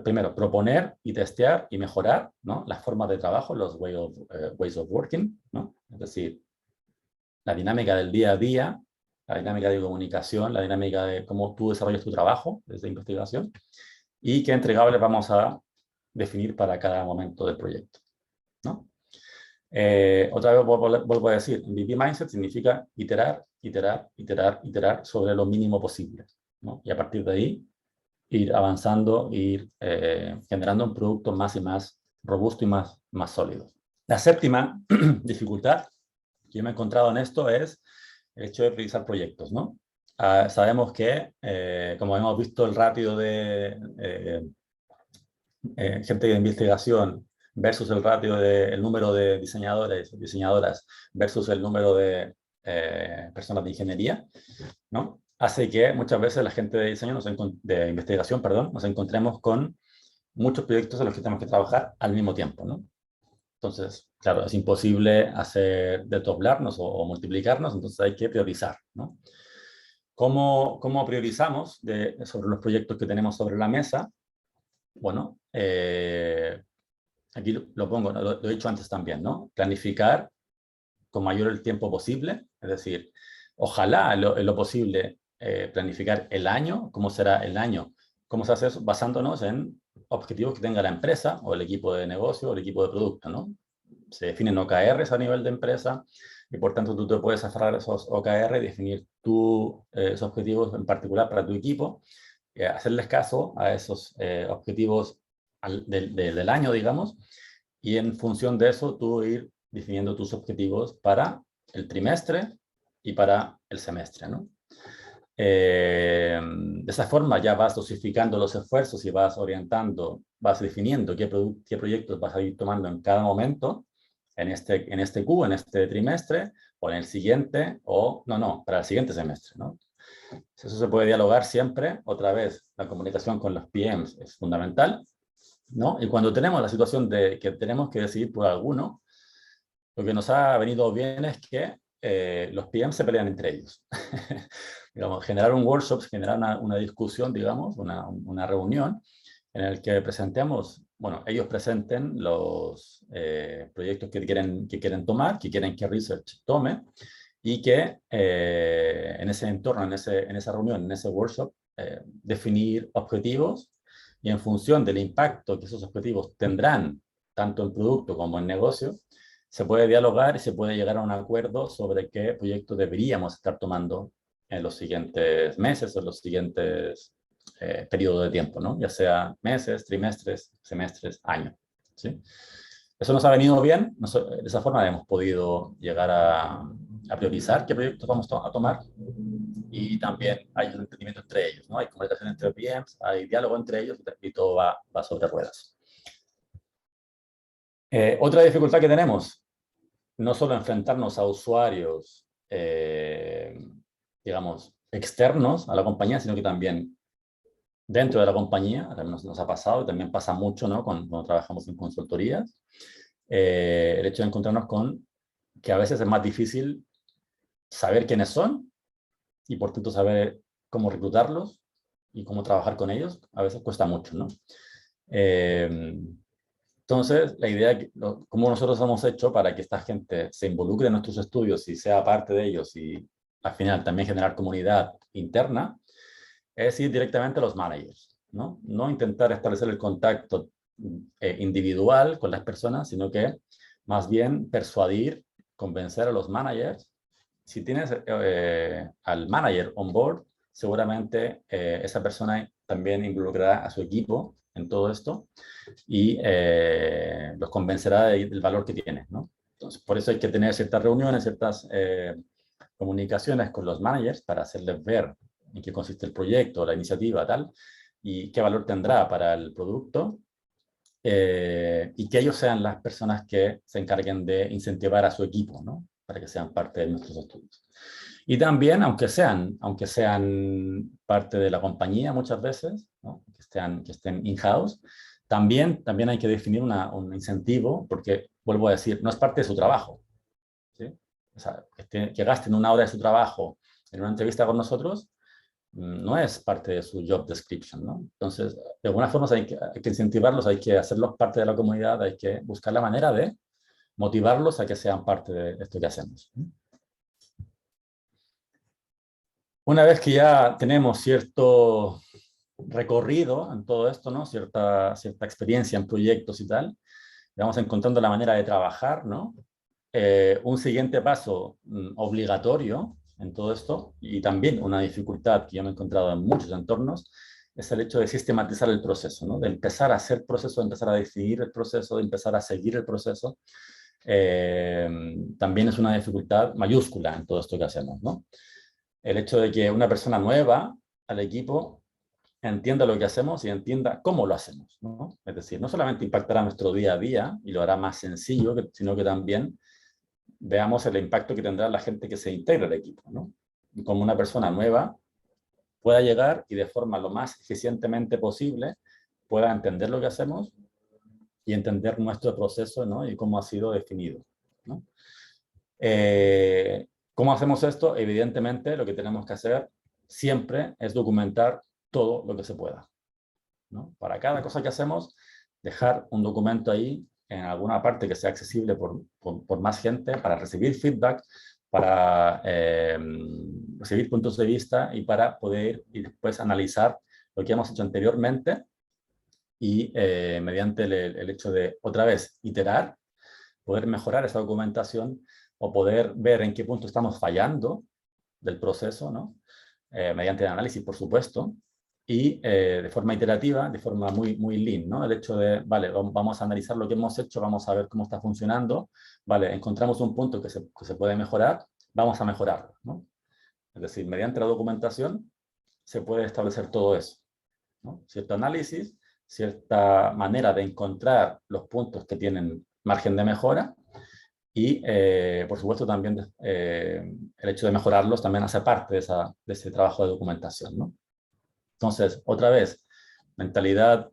primero proponer y testear y mejorar, ¿no? Las formas de trabajo, los ways of working, ¿no? Es decir, la dinámica del día a día, la dinámica de comunicación, la dinámica de cómo tú desarrollas tu trabajo desde investigación y qué entregables vamos a definir para cada momento del proyecto, ¿no? Otra vez vuelvo a decir, MVP Mindset significa iterar sobre lo mínimo posible, ¿no? Y a partir de ahí ir avanzando, ir generando un producto más y más robusto y más sólido. La séptima dificultad que yo me he encontrado en esto es el hecho de priorizar proyectos, ¿no? Sabemos que, como hemos visto el ratio de gente de investigación versus el ratio del número de diseñadores o diseñadoras versus el número de personas de ingeniería, ¿no? Hace que muchas veces la gente de diseño, de investigación, perdón, nos encontremos con muchos proyectos en los que tenemos que trabajar al mismo tiempo, ¿no? Entonces, claro, es imposible desdoblarnos o multiplicarnos, entonces hay que priorizar, ¿no? ¿Cómo priorizamos sobre los proyectos que tenemos sobre la mesa? Bueno, aquí lo pongo, ¿no? Lo he dicho antes también, ¿no? Planificar con mayor el tiempo posible, es decir, ojalá en lo posible planificar el año, cómo será el año. ¿Cómo se hace eso? Basándonos en objetivos que tenga la empresa o el equipo de negocio o el equipo de producto, ¿no? Se definen OKRs a nivel de empresa y por tanto tú te puedes aferrar a esos OKR y definir esos objetivos en particular para tu equipo, hacerles caso a esos objetivos del año, digamos, y en función de eso tú ir definiendo tus objetivos para el trimestre y para el semestre, ¿no? De esa forma ya vas dosificando los esfuerzos y vas orientando, vas definiendo qué proyectos vas a ir tomando en cada momento, en este Q, en este trimestre, o en el siguiente, o no, para el siguiente semestre, ¿no? Eso se puede dialogar siempre. Otra vez, la comunicación con los PMs es fundamental, ¿no? Y cuando tenemos la situación de que tenemos que decidir por alguno, lo que nos ha venido bien es que los PMs se pelean entre ellos. Digamos, generar un workshop, generar una discusión, digamos, una reunión en el que presentemos, bueno, ellos presenten los proyectos que quieren tomar, que quieren que Research tome, y que en ese entorno, en esa reunión, en ese workshop, definir objetivos y en función del impacto que esos objetivos tendrán, tanto en producto como en negocio, se puede dialogar y se puede llegar a un acuerdo sobre qué proyectos deberíamos estar tomando en los siguientes meses o en los siguientes periodos de tiempo, ¿no? Ya sea meses, trimestres, semestres, años, ¿sí? Eso nos ha venido bien, de esa forma hemos podido llegar a priorizar qué proyectos vamos a tomar y también hay un entendimiento entre ellos, ¿no? Hay comunicación entre PMs, hay diálogo entre ellos y todo va sobre ruedas. Otra dificultad que tenemos, no solo enfrentarnos a usuarios, digamos, externos a la compañía, sino que también dentro de la compañía, también nos ha pasado y también pasa mucho, ¿no? Cuando trabajamos en consultorías, el hecho de encontrarnos con que a veces es más difícil saber quiénes son y por tanto saber cómo reclutarlos y cómo trabajar con ellos, a veces cuesta mucho, ¿no? Entonces, la idea, cómo nosotros hemos hecho para que esta gente se involucre en nuestros estudios y sea parte de ellos y al final también generar comunidad interna, es ir directamente a los managers, ¿no? No intentar establecer el contacto individual con las personas, sino que más bien persuadir, convencer a los managers. Si tienes al manager on board, seguramente esa persona también involucrará a su equipo en todo esto y los convencerá del valor que tiene, ¿no? Entonces, por eso hay que tener ciertas reuniones, ciertas comunicaciones con los managers para hacerles ver en qué consiste el proyecto, la iniciativa, tal, y qué valor tendrá para el producto, y que ellos sean las personas que se encarguen de incentivar a su equipo, ¿no? Para que sean parte de nuestros estudios. Y también, aunque sean parte de la compañía muchas veces, ¿no? que estén in-house, también hay que definir un incentivo, porque, vuelvo a decir, no es parte de su trabajo, ¿sí? O sea, que gasten una hora de su trabajo en una entrevista con nosotros, no es parte de su job description, ¿no? Entonces, de alguna forma hay que incentivarlos, hay que hacerlos parte de la comunidad, hay que buscar la manera de motivarlos a que sean parte de esto que hacemos. Una vez que ya tenemos cierto recorrido en todo esto, ¿no? Cierta experiencia en proyectos y tal, vamos encontrando la manera de trabajar, ¿no? Un siguiente paso obligatorio en todo esto, y también una dificultad que yo me he encontrado en muchos entornos, es el hecho de sistematizar el proceso, ¿no? De empezar a hacer proceso, de empezar a definir el proceso, de empezar a seguir el proceso. También es una dificultad mayúscula en todo esto que hacemos, ¿no? El hecho de que una persona nueva al equipo entienda lo que hacemos y entienda cómo lo hacemos, ¿no? Es decir, no solamente impactará nuestro día a día y lo hará más sencillo, sino que también veamos el impacto que tendrá la gente que se integra al equipo, ¿no? Y como una persona nueva pueda llegar y de forma lo más eficientemente posible pueda entender lo que hacemos y entender nuestro proceso, ¿no? Y cómo ha sido definido, ¿no? ¿Cómo hacemos esto? Evidentemente, lo que tenemos que hacer siempre es documentar todo lo que se pueda, ¿no? Para cada cosa que hacemos, dejar un documento ahí en alguna parte que sea accesible por más gente, para recibir feedback, para recibir puntos de vista y para poder y después analizar lo que hemos hecho anteriormente y mediante el hecho de, otra vez, iterar, poder mejorar esa documentación o poder ver en qué punto estamos fallando del proceso, ¿no? Mediante el análisis, por supuesto, y de forma iterativa, de forma muy lean, ¿no? El hecho de, vale, vamos a analizar lo que hemos hecho, vamos a ver cómo está funcionando, vale, encontramos un punto que se puede mejorar, vamos a mejorarlo, ¿no? Es decir, mediante la documentación se puede establecer todo eso, ¿no? Cierto análisis, cierta manera de encontrar los puntos que tienen margen de mejora y, por supuesto, también el hecho de mejorarlos también hace parte de ese trabajo de documentación, ¿no? Entonces, otra vez, mentalidad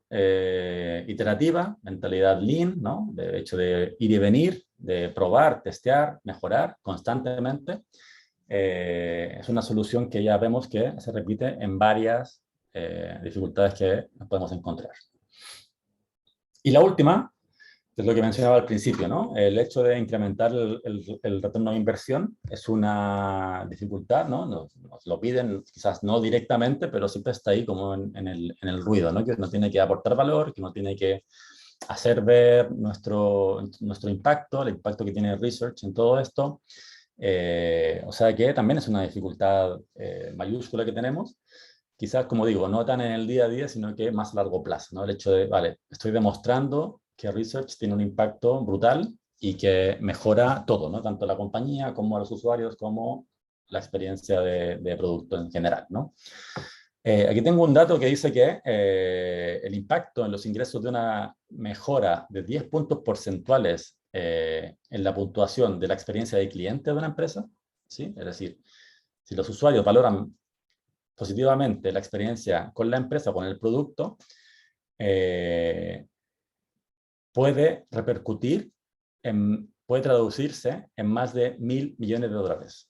iterativa, mentalidad lean, ¿no? De hecho de ir y venir, de probar, testear, mejorar constantemente. Es una solución que ya vemos que se repite en varias dificultades que podemos encontrar. Y la última, es lo que mencionaba al principio, ¿no? El hecho de incrementar el retorno de inversión es una dificultad, ¿no? Nos lo piden quizás no directamente, pero siempre está ahí como en el ruido, ¿no? Que uno tiene que aportar valor, que uno tiene que hacer ver nuestro impacto, el impacto que tiene el research en todo esto. O sea que también es una dificultad mayúscula que tenemos. Quizás, como digo, no tan en el día a día, sino que más a largo plazo, ¿no? El hecho de, vale, estoy demostrando que research tiene un impacto brutal y que mejora todo, ¿no? Tanto la compañía como a los usuarios, como la experiencia de producto en general, ¿no? Aquí tengo un dato que dice que el impacto en los ingresos de una mejora de 10 puntos porcentuales en la puntuación de la experiencia de cliente de una empresa, ¿sí? Es decir, si los usuarios valoran positivamente la experiencia con la empresa, con el producto, puede repercutir, puede traducirse en más de $1.000 millones.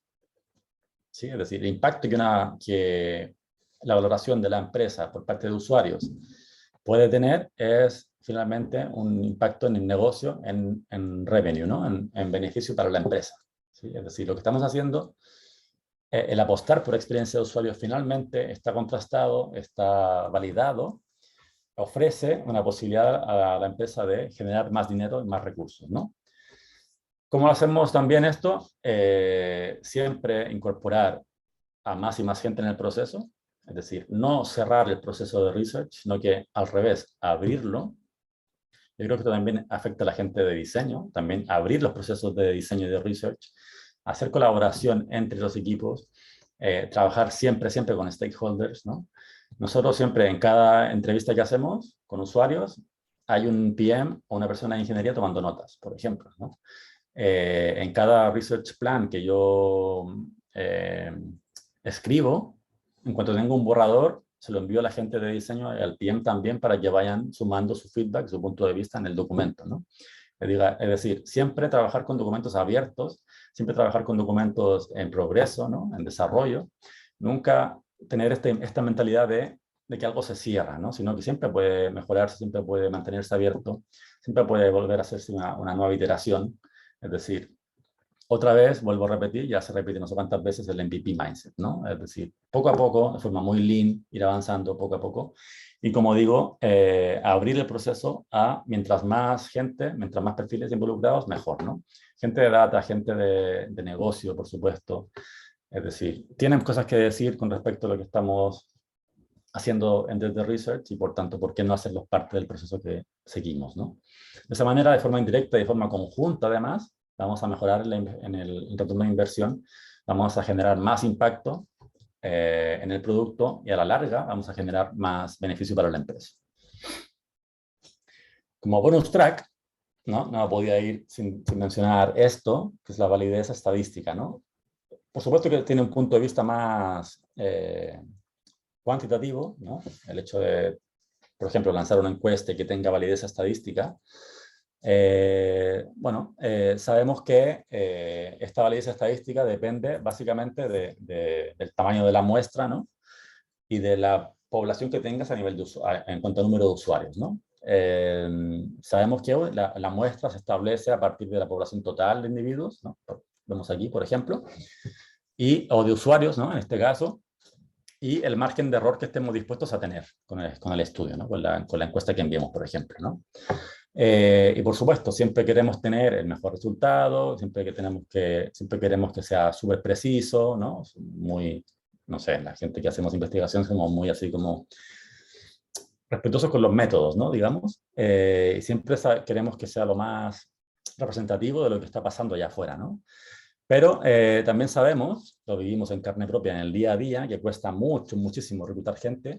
¿Sí? Es decir, el impacto que la valoración de la empresa por parte de usuarios puede tener es finalmente un impacto en el negocio, en revenue, ¿no? En beneficio para la empresa. ¿Sí? Es decir, lo que estamos haciendo, el apostar por experiencia de usuarios finalmente está contrastado, está validado, ofrece una posibilidad a la empresa de generar más dinero y más recursos, ¿no? ¿Cómo hacemos también esto? Siempre incorporar a más y más gente en el proceso, es decir, no cerrar el proceso de research, sino que al revés, abrirlo. Yo creo que esto también afecta a la gente de diseño, también abrir los procesos de diseño y de research, hacer colaboración entre los equipos, trabajar siempre con stakeholders, ¿no? Nosotros siempre en cada entrevista que hacemos con usuarios hay un PM o una persona de ingeniería tomando notas, por ejemplo, ¿no? En cada research plan que yo escribo, en cuanto tengo un borrador, se lo envío a la gente de diseño y al PM también para que vayan sumando su feedback, su punto de vista en el documento, ¿no? Es decir, siempre trabajar con documentos abiertos, siempre trabajar con documentos en progreso, ¿no? En desarrollo. Nunca tener esta mentalidad de que algo se cierra, ¿no? Sino que siempre puede mejorarse, siempre puede mantenerse abierto, siempre puede volver a hacerse una nueva iteración. Es decir, otra vez, vuelvo a repetir, ya se repite no sé cuántas veces el MVP mindset, ¿no? Es decir, poco a poco, de forma muy lean, ir avanzando poco a poco. Y como digo, abrir el proceso a mientras más gente, mientras más perfiles involucrados, mejor, ¿no? Gente de data, gente de negocio, por supuesto. Es decir, tienen cosas que decir con respecto a lo que estamos haciendo en Desde Research y por tanto, ¿por qué no hacerlos parte del proceso que seguimos, ¿no? De esa manera, de forma indirecta y de forma conjunta, además, vamos a mejorar en el retorno de inversión, vamos a generar más impacto en el producto y a la larga vamos a generar más beneficio para la empresa. Como bonus track, no podía ir sin mencionar esto, que es la validez estadística, ¿no? Por supuesto que tiene un punto de vista más cuantitativo, ¿no? El hecho de por ejemplo, lanzar una encuesta que tenga validez estadística, sabemos que esta validez estadística depende básicamente del tamaño de la muestra, ¿no? Y de la población que tengas a nivel de en cuanto a número de usuarios, ¿no? Sabemos que la muestra se establece a partir de la población total de individuos, ¿no? Vemos aquí, por ejemplo, o de usuarios, ¿no? En este caso, y el margen de error que estemos dispuestos a tener con el estudio, ¿no? Con la encuesta que enviemos, por ejemplo, ¿no? Y por supuesto, siempre queremos tener el mejor resultado, siempre queremos que sea súper preciso, ¿no? Muy, no sé, la gente que hacemos investigación somos muy así como respetuosos con los métodos, ¿no? Digamos, y siempre queremos que sea lo más representativo de lo que está pasando allá afuera, ¿no? Pero también sabemos, lo vivimos en carne propia en el día a día, que cuesta mucho, muchísimo reclutar gente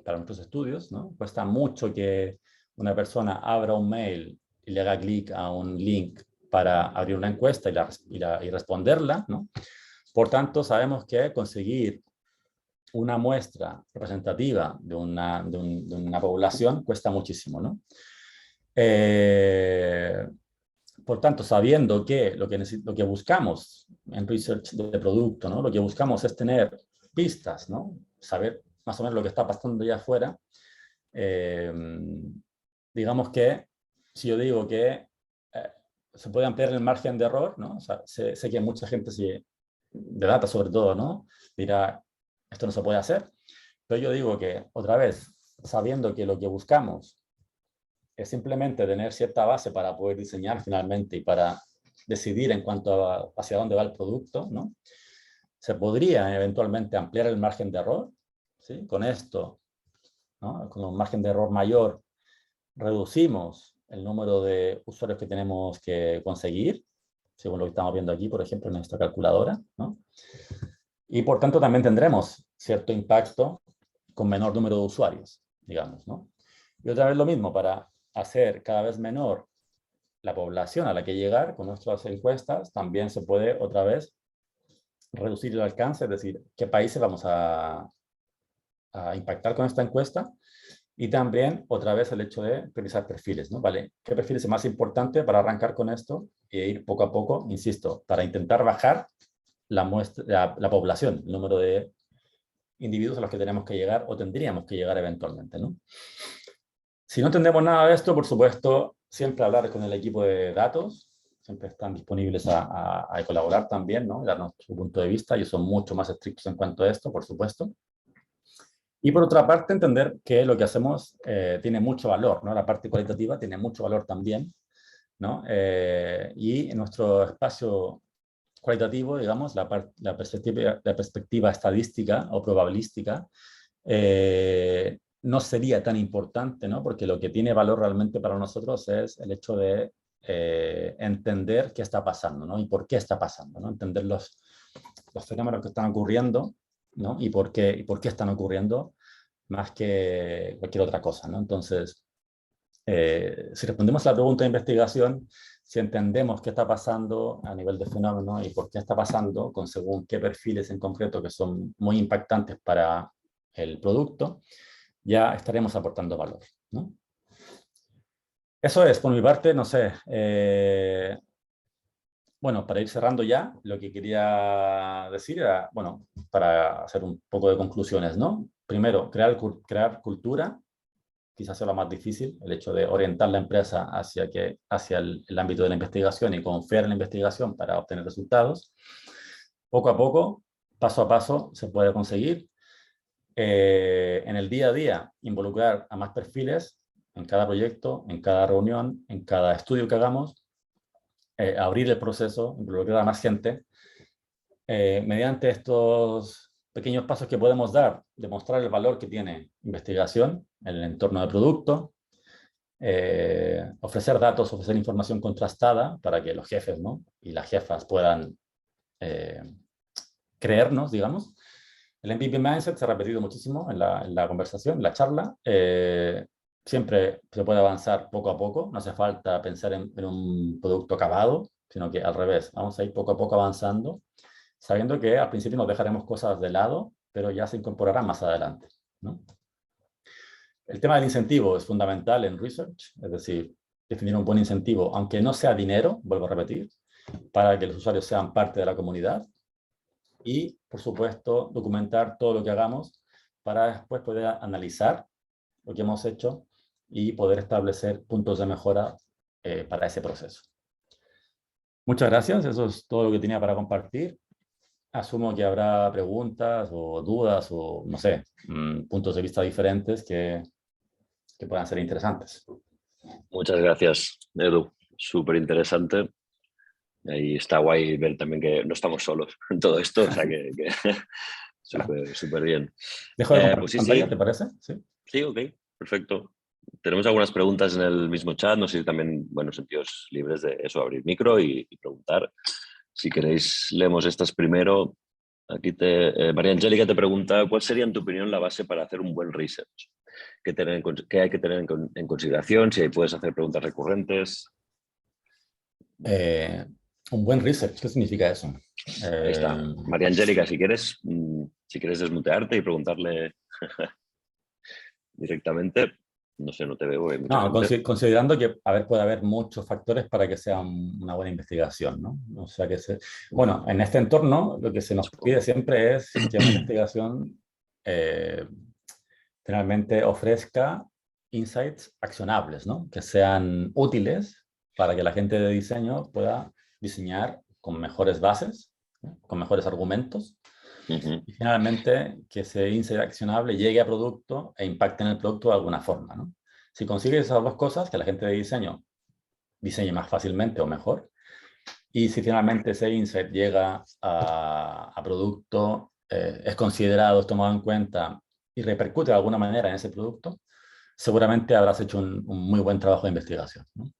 para nuestros estudios, ¿no? Cuesta mucho que una persona abra un mail y le haga clic a un link para abrir una encuesta y responderla, ¿no? Por tanto, sabemos que conseguir una muestra representativa de una población cuesta muchísimo, ¿no? Por tanto, sabiendo que lo que buscamos en research de producto, ¿no? Lo que buscamos es tener pistas, ¿no? Saber más o menos lo que está pasando allá afuera. Digamos que si yo digo que se puede ampliar el margen de error, ¿no? O sea, sé que mucha gente, de data sobre todo, ¿no? Dirá, esto no se puede hacer. Pero yo digo que, otra vez, sabiendo que lo que buscamos es simplemente tener cierta base para poder diseñar finalmente y para decidir en cuanto a hacia dónde va el producto, ¿no? Se podría eventualmente ampliar el margen de error, ¿sí? Con esto, ¿no? Con un margen de error mayor, reducimos el número de usuarios que tenemos que conseguir, según lo que estamos viendo aquí, por ejemplo, en esta calculadora, ¿no? Y por tanto también tendremos cierto impacto con menor número de usuarios, digamos, ¿no? Y otra vez lo mismo, para hacer cada vez menor la población a la que llegar con nuestras encuestas, también se puede otra vez reducir el alcance, es decir, qué países vamos a impactar con esta encuesta, y también otra vez el hecho de priorizar perfiles, ¿no? ¿Vale? ¿Qué perfil es el más importante para arrancar con esto e ir poco a poco, insisto, para intentar bajar la población, el número de individuos a los que tenemos que llegar o tendríamos que llegar eventualmente, ¿no? Si no entendemos nada de esto, por supuesto, siempre hablar con el equipo de datos, siempre están disponibles a colaborar también, ¿no? Darnos su punto de vista, ellos son mucho más estrictos en cuanto a esto, por supuesto. Y por otra parte, entender que lo que hacemos tiene mucho valor, ¿no? La parte cualitativa tiene mucho valor también, ¿no? Y en nuestro espacio cualitativo, digamos, la perspectiva estadística o probabilística, no sería tan importante, ¿no? Porque lo que tiene valor realmente para nosotros es el hecho de entender qué está pasando, ¿no? Y por qué está pasando, ¿no? Entender los fenómenos que están ocurriendo, ¿no? Y por qué están ocurriendo, más que cualquier otra cosa, ¿no? Entonces, si respondemos a la pregunta de investigación, si entendemos qué está pasando a nivel de fenómeno y por qué está pasando, con según qué perfiles en concreto que son muy impactantes para el producto, ya estaremos aportando valor, ¿no? Eso es, por mi parte, no sé. Bueno, para ir cerrando ya, lo que quería decir era, bueno, para hacer un poco de conclusiones, ¿no? Primero, crear cultura, quizás sea lo más difícil, el hecho de orientar la empresa hacia el ámbito de la investigación y confiar en la investigación para obtener resultados. Poco a poco, paso a paso, se puede conseguir. En el día a día, involucrar a más perfiles en cada proyecto, en cada reunión, en cada estudio que hagamos, abrir el proceso, involucrar a más gente, mediante estos pequeños pasos que podemos dar, demostrar el valor que tiene investigación en el entorno de producto, ofrecer datos, ofrecer información contrastada para que los jefes, ¿no? Y las jefas puedan creernos, digamos. El MVP Mindset se ha repetido muchísimo en la conversación, en la charla. Siempre se puede avanzar poco a poco, no hace falta pensar en un producto acabado, sino que al revés, vamos a ir poco a poco avanzando, sabiendo que al principio nos dejaremos cosas de lado, pero ya se incorporarán más adelante, ¿no? El tema del incentivo es fundamental en research, es decir, definir un buen incentivo, aunque no sea dinero, vuelvo a repetir, para que los usuarios sean parte de la comunidad y, por supuesto, documentar todo lo que hagamos para después poder analizar lo que hemos hecho y poder establecer puntos de mejora para ese proceso. Muchas gracias, eso es todo lo que tenía para compartir. Asumo que habrá preguntas o dudas o, no sé, puntos de vista diferentes que puedan ser interesantes. Muchas gracias, Edu. Súper interesante. Y está guay ver también que no estamos solos en todo esto, o sea que súper bien. ¿Dejo de compartir Pues sí, pantalla, sí. te parece? Sí. Sí, ok, perfecto. Tenemos algunas preguntas en el mismo chat, no sé si también, bueno, sentidos libres de eso, abrir micro y preguntar. Si queréis, leemos estas primero. Aquí María Angélica te pregunta, ¿cuál sería, en tu opinión, la base para hacer un buen research? ¿Qué hay que tener en consideración? Si ahí puedes hacer preguntas recurrentes. Un buen research, ¿qué significa eso? Ahí está. María Angélica, si quieres desmutearte y preguntarle directamente, no sé, no te veo, hay mucha No, gente. considerando que puede haber muchos factores para que sea una buena investigación, ¿no? O sea bueno, en este entorno lo que se nos pide Supongo. siempre es que una investigación generalmente ofrezca insights accionables, ¿no? Que sean útiles para que la gente de diseño pueda diseñar con mejores bases, ¿no? Con mejores argumentos. Y finalmente, que ese insight accionable llegue a producto e impacte en el producto de alguna forma, ¿no? Si consigues esas dos cosas, que la gente de diseño diseñe más fácilmente o mejor, y si finalmente ese insight llega a producto, es considerado, es tomado en cuenta y repercute de alguna manera en ese producto, seguramente habrás hecho un muy buen trabajo de investigación, ¿no?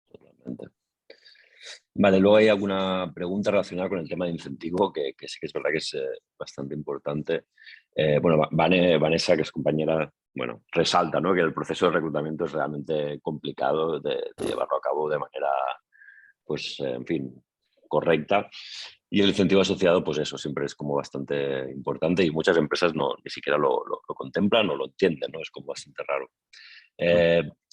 Totalmente. Vale, luego hay alguna pregunta relacionada con el tema de incentivo, que sí que es verdad que es bastante importante. Bueno, Vanessa, que es compañera, bueno, resalta, ¿no?, que el proceso de reclutamiento es realmente complicado de llevarlo a cabo de manera, pues, en fin, correcta. Y el incentivo asociado, pues eso, siempre es como bastante importante y muchas empresas ni siquiera lo contemplan o lo entienden, ¿no? Es como bastante raro.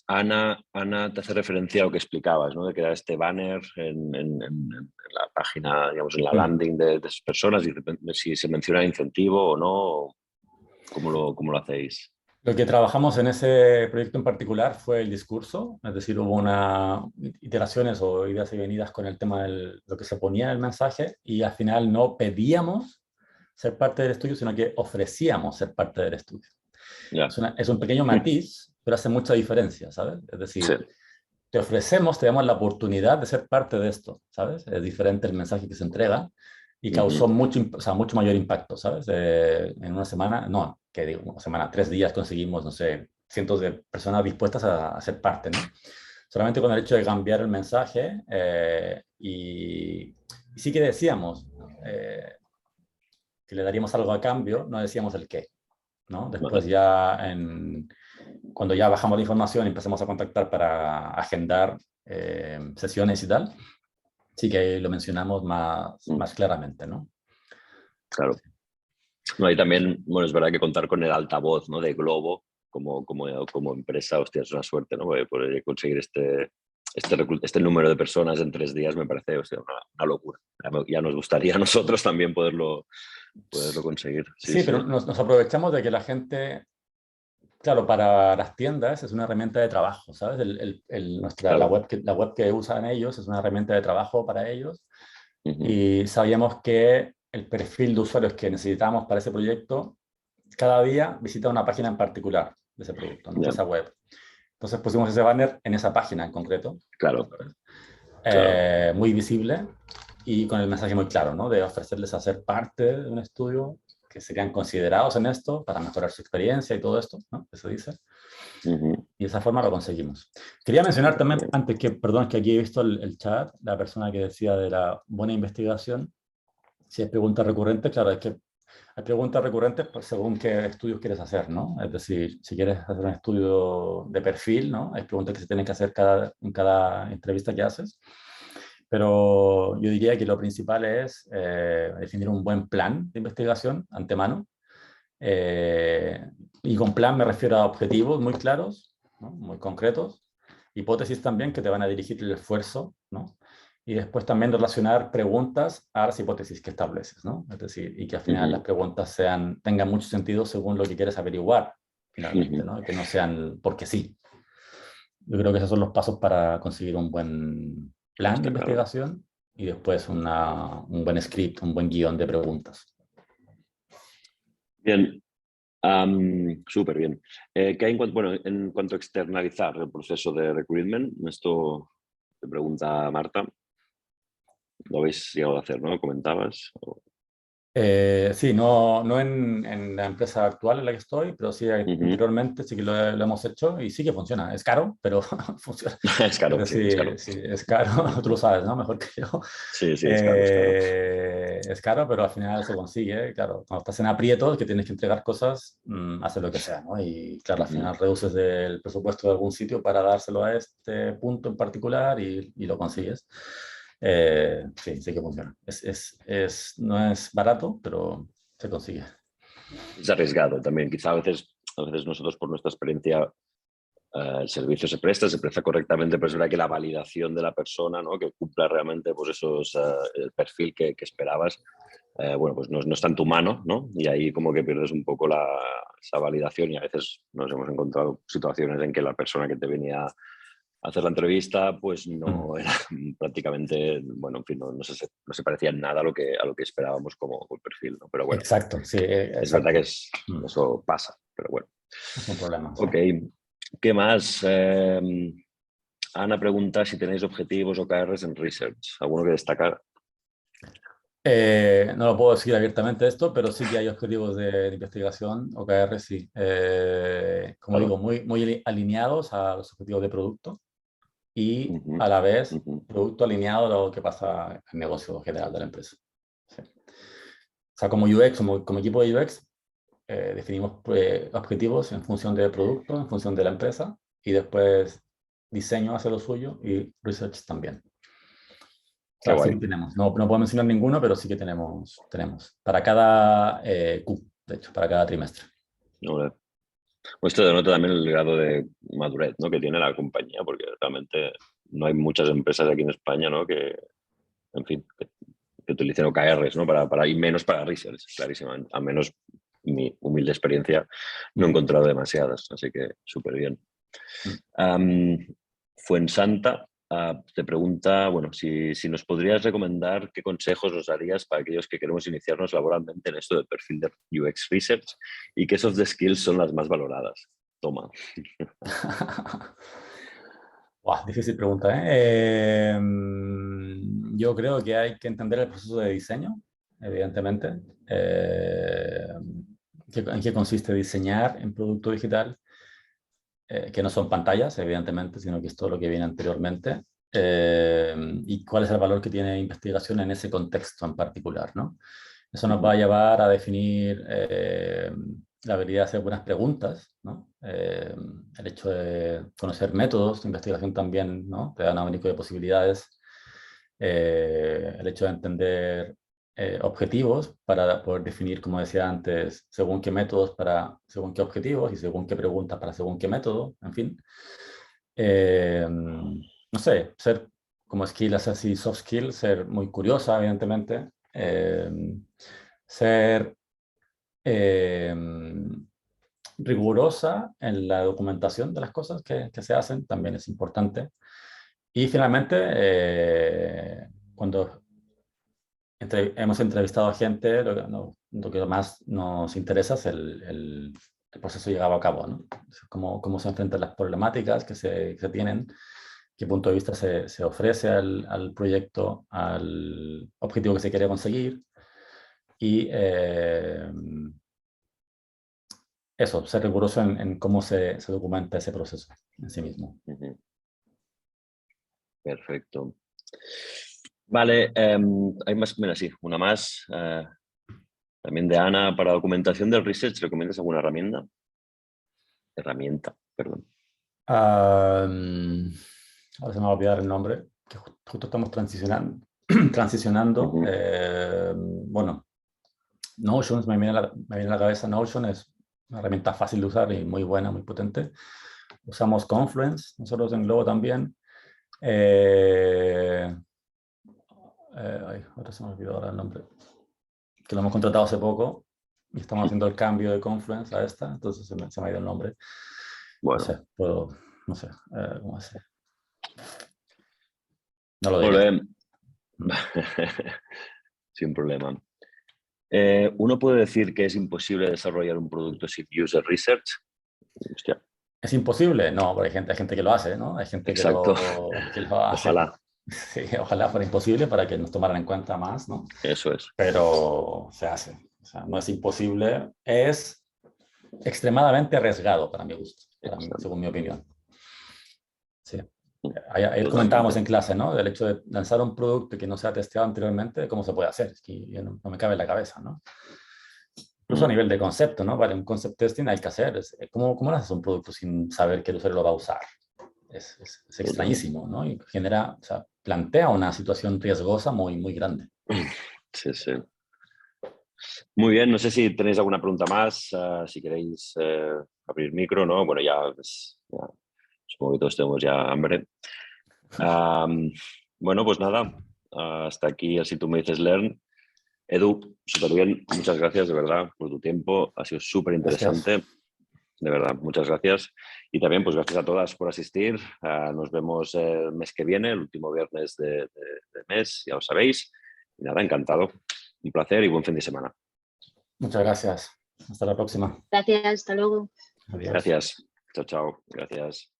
Ana te hace referencia a lo que explicabas, ¿no?, de crear este banner en la página, digamos, en la landing de esas personas, y si se menciona incentivo o no, ¿cómo lo hacéis? Lo que trabajamos en ese proyecto en particular fue el discurso, es decir, hubo una iteraciones o idas y venidas con el tema de lo que se ponía en el mensaje y al final no pedíamos ser parte del estudio, sino que ofrecíamos ser parte del estudio. Ya. Es un pequeño matiz, pero hace mucha diferencia, ¿sabes? Es Sí. decir, te damos la oportunidad de ser parte de esto, ¿sabes? Es diferente el mensaje que se entrega y causó mucho mayor impacto, ¿sabes? En una semana, no, que digo, una semana, 3 días conseguimos, no sé, cientos de personas dispuestas a ser parte, ¿no? Solamente con el hecho de cambiar el mensaje y sí que decíamos que le daríamos algo a cambio, no decíamos el qué, ¿no? Después Vale. ya cuando ya bajamos la información y empezamos a contactar para agendar sesiones y tal, sí que lo mencionamos más claramente, ¿no? Claro. No, y también, bueno, es verdad que contar con el altavoz, ¿no?, de Globo como empresa, hostia, es una suerte, ¿no? Porque poder conseguir este número de personas en 3 días me parece, hostia, una locura. Ya nos gustaría a nosotros también poderlo conseguir. Sí, Sí, sí. pero nos aprovechamos de que la gente, claro, para las tiendas es una herramienta de trabajo, ¿sabes? Claro. La web que usan ellos es una herramienta de trabajo para ellos Ujú. y sabíamos que el perfil de usuarios que necesitamos para ese proyecto cada día visita una página en particular de ese producto, ¿no? De Ya. esa web. Entonces pusimos ese banner en esa página en concreto, Claro, ¿sabes? claro. Muy visible y con el mensaje muy claro, ¿no? De ofrecerles a ser parte de un estudio, que serían considerados en esto para mejorar su experiencia y todo esto, ¿no? Eso dice. Ujú. Y de esa forma lo conseguimos. Quería mencionar también, Bien. antes que, perdón, que aquí he visto el chat, la persona que decía de la buena investigación, si hay preguntas recurrentes, claro, es que hay preguntas recurrentes pues, según qué estudios quieres hacer, ¿no? Es decir, si quieres hacer un estudio de perfil, ¿no? Hay preguntas que se tienen que hacer en cada entrevista que haces. Pero yo diría que lo principal es definir un buen plan de investigación antemano Y con plan me refiero a objetivos muy claros, ¿no? Muy concretos, hipótesis también que te van a dirigir el esfuerzo, ¿no? Y después también relacionar preguntas a las hipótesis que estableces, ¿no? Es decir, y que al final las preguntas tengan mucho sentido según lo que quieres averiguar, finalmente, ¿no? Que no sean porque sí. Yo creo que esos son los pasos para conseguir un buen plan de Está claro. investigación y después un buen script, un buen guión de preguntas. Bien, súper bien. ¿Qué hay en cuanto a externalizar el proceso de recruitment? Esto te pregunta Marta. Lo habéis llegado a hacer, ¿no? ¿Comentabas? Sí, no en la empresa actual en la que estoy, pero sí anteriormente sí que lo hemos hecho y sí que funciona. Es caro, pero funciona. Es Es caro, sí, es caro. decir, sí, es caro, tú lo sabes, ¿no? Mejor que yo. Sí, sí, es caro, es caro. Es caro, pero al final se consigue. Claro, cuando estás en aprietos, que tienes que entregar cosas, haces lo que sea, ¿no? Y claro, al final reduces el presupuesto de algún sitio para dárselo a este punto en particular y lo consigues. Sí, sí que funciona. No es barato, pero se consigue. Es arriesgado también. Quizá a veces nosotros por nuestra experiencia el servicio se presta correctamente, pero es verdad que la validación de la persona, ¿no? Que cumpla realmente pues el perfil que esperabas, bueno, pues no es tan tu mano, ¿no? Y ahí como que pierdes un poco esa validación y a veces nos hemos encontrado situaciones en que la persona que te venía a hacer la entrevista pues no era prácticamente, bueno, en fin, no se parecía en nada a lo que esperábamos como el perfil, ¿no? Pero bueno, Exacto, sí, es verdad que exacto. eso pasa, pero bueno. Es un problema, sí. Ok, ¿qué más? Ana pregunta si tenéis objetivos o OKRs en research. ¿Alguno que destacar? No lo puedo decir abiertamente esto, pero sí que hay objetivos de investigación, OKR, sí. Como Claro. digo, muy alineados a los objetivos de producto y Ujú, a la vez ujú. producto alineado a lo que pasa en el negocio general de la empresa. Sí. O sea, como UX, como equipo de UX, definimos objetivos en función del producto, en función de la empresa, y después diseño hace lo suyo y research también. O Qué sea, sí guay. que tenemos. No puedo mencionar ninguno, pero sí que tenemos. Para cada Q, de hecho, para cada trimestre. Bueno, esto denota también el grado de madurez, ¿no? Que tiene la compañía, porque realmente no hay muchas empresas aquí en España, ¿no? Que, en fin, que utilicen OKRs, ¿no? Y menos para research, clarísimamente. A menos mi humilde experiencia, no he encontrado demasiadas, así que súper bien. Fuensanta te pregunta, bueno, si nos podrías recomendar qué consejos nos darías para aquellos que queremos iniciarnos laboralmente en esto del perfil de UX Research y qué soft skills son las más valoradas. Toma. Buah, difícil pregunta, ¿eh? Yo creo que hay que entender el proceso de diseño, evidentemente. En qué consiste diseñar en producto digital, que no son pantallas, evidentemente, sino que es todo lo que viene anteriormente. Y cuál es el valor que tiene investigación en ese contexto en particular, ¿no? Eso nos va a llevar a definir la habilidad de hacer buenas preguntas, ¿no? El hecho de conocer métodos de investigación también, ¿no? Te da un abanico de posibilidades. El hecho de entender objetivos para poder definir, como decía antes, según qué métodos para según qué objetivos y según qué preguntas para según qué método, en fin. No sé, ser como skills así, soft skills, ser muy curiosa, evidentemente. Ser eh, rigurosa en la documentación de las cosas que se hacen, también es importante. Y finalmente, cuando hemos entrevistado a gente, lo que más nos interesa es el proceso llevado a cabo, ¿no? Cómo se enfrentan las problemáticas que se tienen, qué punto de vista se ofrece al proyecto, al objetivo que se quiere conseguir y eso, ser riguroso en cómo se documenta ese proceso en sí mismo. Perfecto. Vale, hay más, mira, sí, una más. También de Ana, para documentación del research, ¿recomiendas alguna herramienta? Herramienta, perdón. Ahora se me va a olvidar el nombre, que justo estamos transicionando. Bueno, Notion, me viene a la cabeza Notion, es una herramienta fácil de usar y muy buena, muy potente. Usamos Confluence, nosotros en Globo también. Ahora se me olvidó ahora el nombre. Que lo hemos contratado hace poco y estamos haciendo el cambio de Confluence a esta, entonces se me ha ido el nombre. Bueno. No sé, ¿cómo es? No lo diré. Sin problema. ¿Uno puede decir que es imposible desarrollar un producto sin user research? Hostia. ¿Es imposible? No, porque hay gente que lo hace, ¿no? Hay gente que lo hace. Ojalá. Sí, ojalá fuera imposible para que nos tomaran en cuenta más, ¿no? Eso es. Pero se hace. O sea, no es imposible, es extremadamente arriesgado para mi gusto, según mi opinión. Sí. Ayer comentábamos en clase, ¿no? Del hecho de lanzar un producto que no se ha testeado anteriormente, ¿cómo se puede hacer? Es que no me cabe en la cabeza, ¿no? Incluso a nivel de concepto, ¿no? Vale, un concept testing hay que hacer. ¿Cómo haces un producto sin saber que el usuario lo va a usar? Es extrañísimo, ¿no? Y genera, o sea, plantea una situación riesgosa muy, muy grande. Sí, sí. Muy bien, no sé si tenéis alguna pregunta más, si queréis abrir micro, ¿no? Bueno, ya supongo que todos tenemos ya hambre. Bueno, pues nada, hasta aquí, así tú me dices Learn. Edu, súper bien, muchas gracias de verdad por tu tiempo, ha sido súper interesante, de verdad, muchas gracias. Y también, pues gracias a todas por asistir, nos vemos el mes que viene, el último viernes de mes, ya lo sabéis. Y nada, encantado, un placer y buen fin de semana. Muchas gracias, hasta la próxima. Gracias, hasta luego. Adiós. Gracias, chao, chao, gracias.